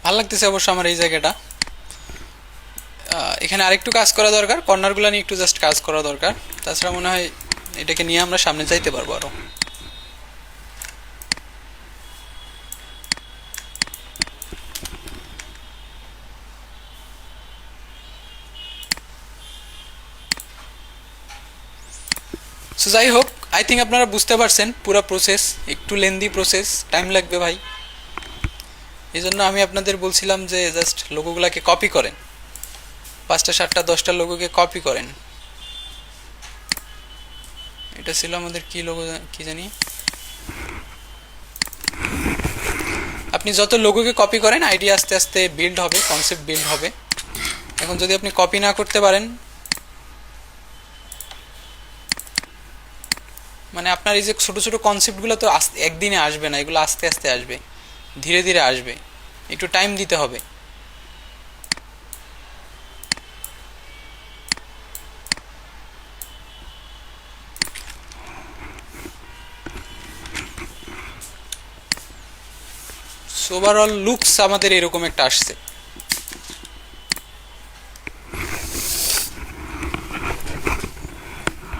ভালো লাগতেছে অবশ্য আমার এই জায়গাটা। এখানে আরেকটু কাজ করা দরকার, কর্নারগুলো নিয়ে একটু জাস্ট কাজ করা দরকার। তাছাড়া মনে হয় এটাকে নিয়ে আমরা সামনে যাইতে পারবো আরো। সো যাই হোক, আই থিঙ্ক আপনারা বুঝতে পারছেন পুরো প্রসেস। একটু লেন্দি প্রসেস, টাইম লাগবে ভাই। এই জন্য আমি আপনাদের বলছিলাম যে জাস্ট লোগোগুলোকে কপি করেন, 5টা 7টা 10টা লোগোকে কপি করেন। এটা ছিল আমাদের কি লোগো, কি জানি। আপনি যত লোগোকে কপি করেন আইডিয়া আস্তে আস্তে বিল্ড হবে, কনসেপ্ট বিল্ড হবে। এখন যদি আপনি কপি না করতে পারেন, মানে আপনার এই যে ছোট ছোট কনসেপ্টগুলো তো একদিনে আসবে না, এগুলো আস্তে আস্তে আসবে, ধীরে ধীরে আসবে, একটু টাইম দিতে হবে। ওভারঅল লুকস আমাদের এরকম একটা আসছে।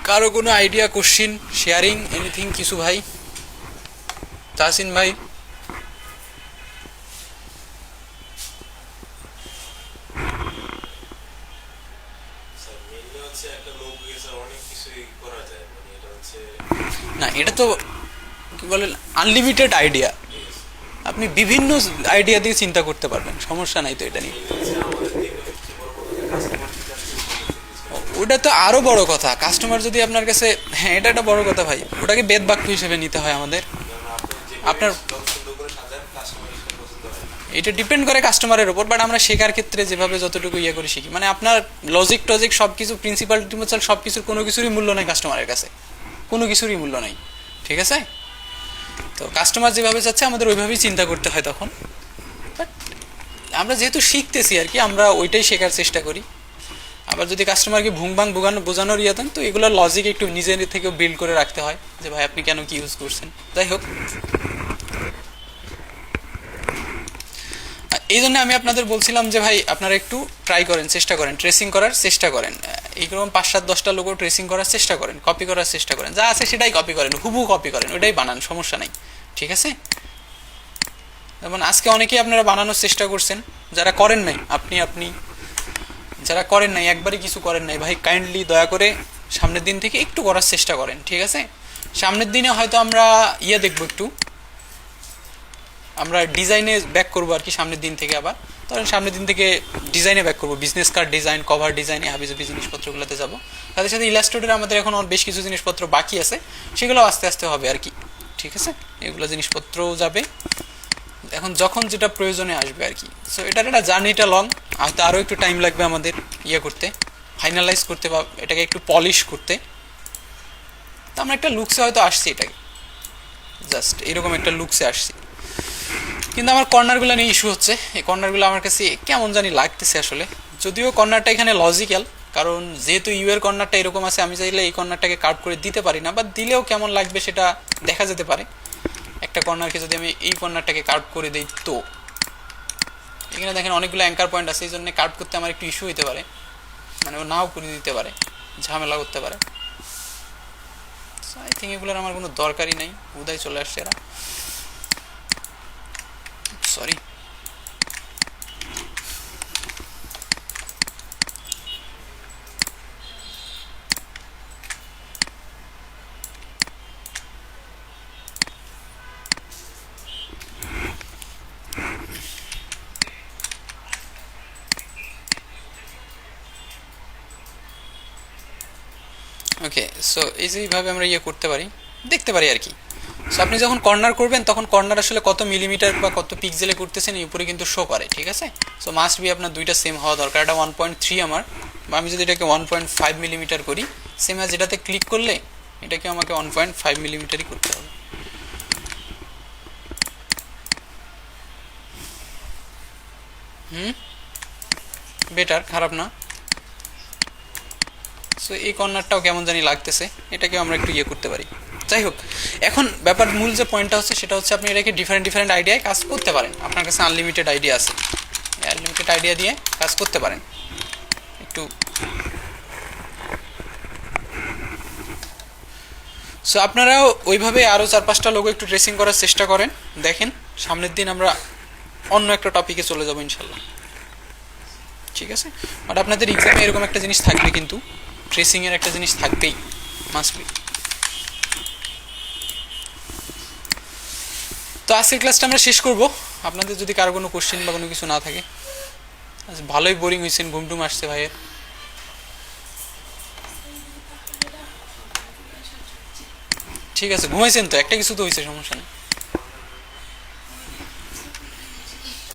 কারো কোনো আইডিয়া, কোশ্চিন, শেয়ারিং, এনিথিং কিছু ভাই? তাহসিন ভাই? না, এটা তো কি বলে আনলিমিটেড আইডিয়া, আপনি বিভিন্ন আইডিয়া দিয়ে চিন্তা করতে পারবেন, সমস্যা নাই তো এটা নিয়ে। ওটা তো আরো বড় কথা, কাস্টমার যদি আপনার কাছে, হ্যাঁ এটা একটা বড় কথা ভাই, ওটাকে বেদ বাক্য হিসেবে নিতে হয় আমাদের। আপনার এটা ডিপেন্ড করে কাস্টমারের উপর, বাট আমরা শেখার ক্ষেত্রে যেভাবে যতটুকু ইয়ে করে শিখি, মানে আপনার লজিক টজিক সব কিছু, প্রিন্সিপাল টিম্পাল সব কিছুর কোনো কিছুরই মূল্য নেই কাস্টমারের কাছে, কোনো কিছুরই মূল্য নেই, ঠিক আছে? তো কাস্টমার যেভাবে চাচ্ছে আমাদের ওইভাবেই চিন্তা করতে হয় তখন। বাট আমরা যেহেতু শিখতেছি আর কি, আমরা ওইটাই শেখার চেষ্টা করি। আবার যদি কাস্টমারকে ভুংবাং বোঝানোর ইয়ে দেন, তো এগুলোর লজিক একটু নিজের থেকেও বিল্ড করে রাখতে হয়, যে ভাই আপনি কেন কি ইউজ করছেন। যাই হোক, এই জন্য আমি আপনাদের বলছিলাম যে ভাই আপনারা একটু ট্রাই করেন, চেষ্টা করেন, ট্রেসিং করার চেষ্টা করেন, এইরকম 5-7-10টা লোগো ট্রেসিং করার চেষ্টা করেন, কপি করার চেষ্টা করেন, যা আছে সেটাই কপি করেন, হুবহু কপি করেন, ওইটাই বানান, সমস্যা নাই, ঠিক আছে? যেমন আজকে অনেকেই আপনারা বানানোর চেষ্টা করছেন, যারা করেন নাই, আপনি যারা করেন নাই, একবারই কিছু করেন নাই, ভাই কাইন্ডলি দয়া করে সামনের দিন থেকে একটু করার চেষ্টা করেন, ঠিক আছে? সামনের দিনে হয়তো আমরা ইয়ে দেখবো, একটু আমরা ডিজাইনে ব্যাক করবো আর কি সামনের দিন থেকে। আবার ধরেন সামনের দিন থেকে ডিজাইনে ব্যাক করবো, business card design, cover design, হাবিজাবি জিনিসপত্রগুলোতে যাবো। তাদের সাথে ইলাস্ট্রেটরে আমাদের এখন বেশ কিছু জিনিসপত্র বাকি আছে, সেগুলো আস্তে আস্তে হবে আর কি, ঠিক আছে? এগুলো জিনিসপত্রও যাবে এখন যখন যেটা প্রয়োজনে আসবে আর কি। সো এটার একটা জার্নিটা লং, হয়তো আরও একটু টাইম লাগবে আমাদের ইয়ে করতে, ফাইনালাইজ করতে, বা এটাকে একটু পলিশ করতে। তো আমরা একটা লুকসে হয়তো আসছি, এটাকে জাস্ট এরকম একটা লুকসে আসছি, কিন্তু আমার কর্নারগুলো নিয়ে ইস্যু হচ্ছে। এই কর্নারগুলো আমার কাছে কেমন জানি লাগতেছে আসলে, যদিও কর্নারটা এখানে লজিক্যাল, কারণ যেহেতু ইউ এর কর্নারটা এরকম আছে, আমি চাইলে এই কর্নারটাকে কার্ভ করে দিতে পারি না, বা দিলেও কেমন লাগবে সেটা দেখা যেতে পারে। একটা কর্নারকে যদি আমি এই কর্নারটাকে কার্ভ করে দিই, তো এখানে দেখেন অনেকগুলো অ্যাঙ্কার পয়েন্ট আছে, এই জন্য কার্ভ করতে আমার একটু ইস্যু হতে পারে, মানে ও নাও করে দিতে পারে, ঝামেলা করতে পারে। আই থিঙ্ক এগুলোর আমার কোনো দরকারই নেই, উদয় চলে আসছে এরা, সরি। ওকে, সো এই যে এইভাবে আমরা ইয়ে করতে পারি, দেখতে পারি আর কি। সো আপনি যখন কর্নার করবেন, তখন কর্নার আসলে কত মিলিমিটার বা কত পিক্সেলে করতেছেন এই উপরে কিন্তু শো করে, ঠিক আছে? সো মাস্ট বি আপনার দুইটা সেম হওয়া দরকার। এটা 1.3 আমার, বা আমি যদি এটাকে 1.5 মিলিমিটার করি, সেম অ্যাজ এটাতে ক্লিক করলে এটাকে আমাকে 1.5 মিলিমিটারই করতে হবে। বেটার, খারাপ না। সো এই কর্নারটাও কেমন জানি লাগতেছে, এটাকেও আমরা একটু ইয়ে করতে পারি। যাই হোক, এখন ব্যাপার মূল যে পয়েন্টটা হচ্ছে সেটা হচ্ছে আপনি এটাকে ডিফারেন্ট আইডিয়ায় কাজ করতে পারেন, আপনার কাছে আনলিমিটেড আইডিয়া আছে, আনলিমিটেড আইডিয়া দিয়ে কাজ করতে পারেন। একটু সো আপনারাও ওইভাবে আরও 4-5টা লোগো একটু ট্রেসিং করার চেষ্টা করেন, দেখেন সামনের দিন আমরা অন্য একটা টপিকে চলে যাবো ইনশাল্লাহ, ঠিক আছে? বাট আপনাদের এক্সামে এরকম একটা জিনিস থাকবে, কিন্তু ট্রেসিংয়ের একটা জিনিস থাকবেই, মাস্ট বি। তো আজকের ক্লাসটা আমরা শেষ করব, আপনাদের যদি কারো কোনো কোশ্চেন বা কোনো কিছু না থাকে। ভালোই বোরিং হয়েছেন, ঘুমটুম আসছে ভাইয়ের। ঠিক আছে, ঘুমাইছেন তো, একটা কিছু তো হয়েছে, সমস্যা নেই।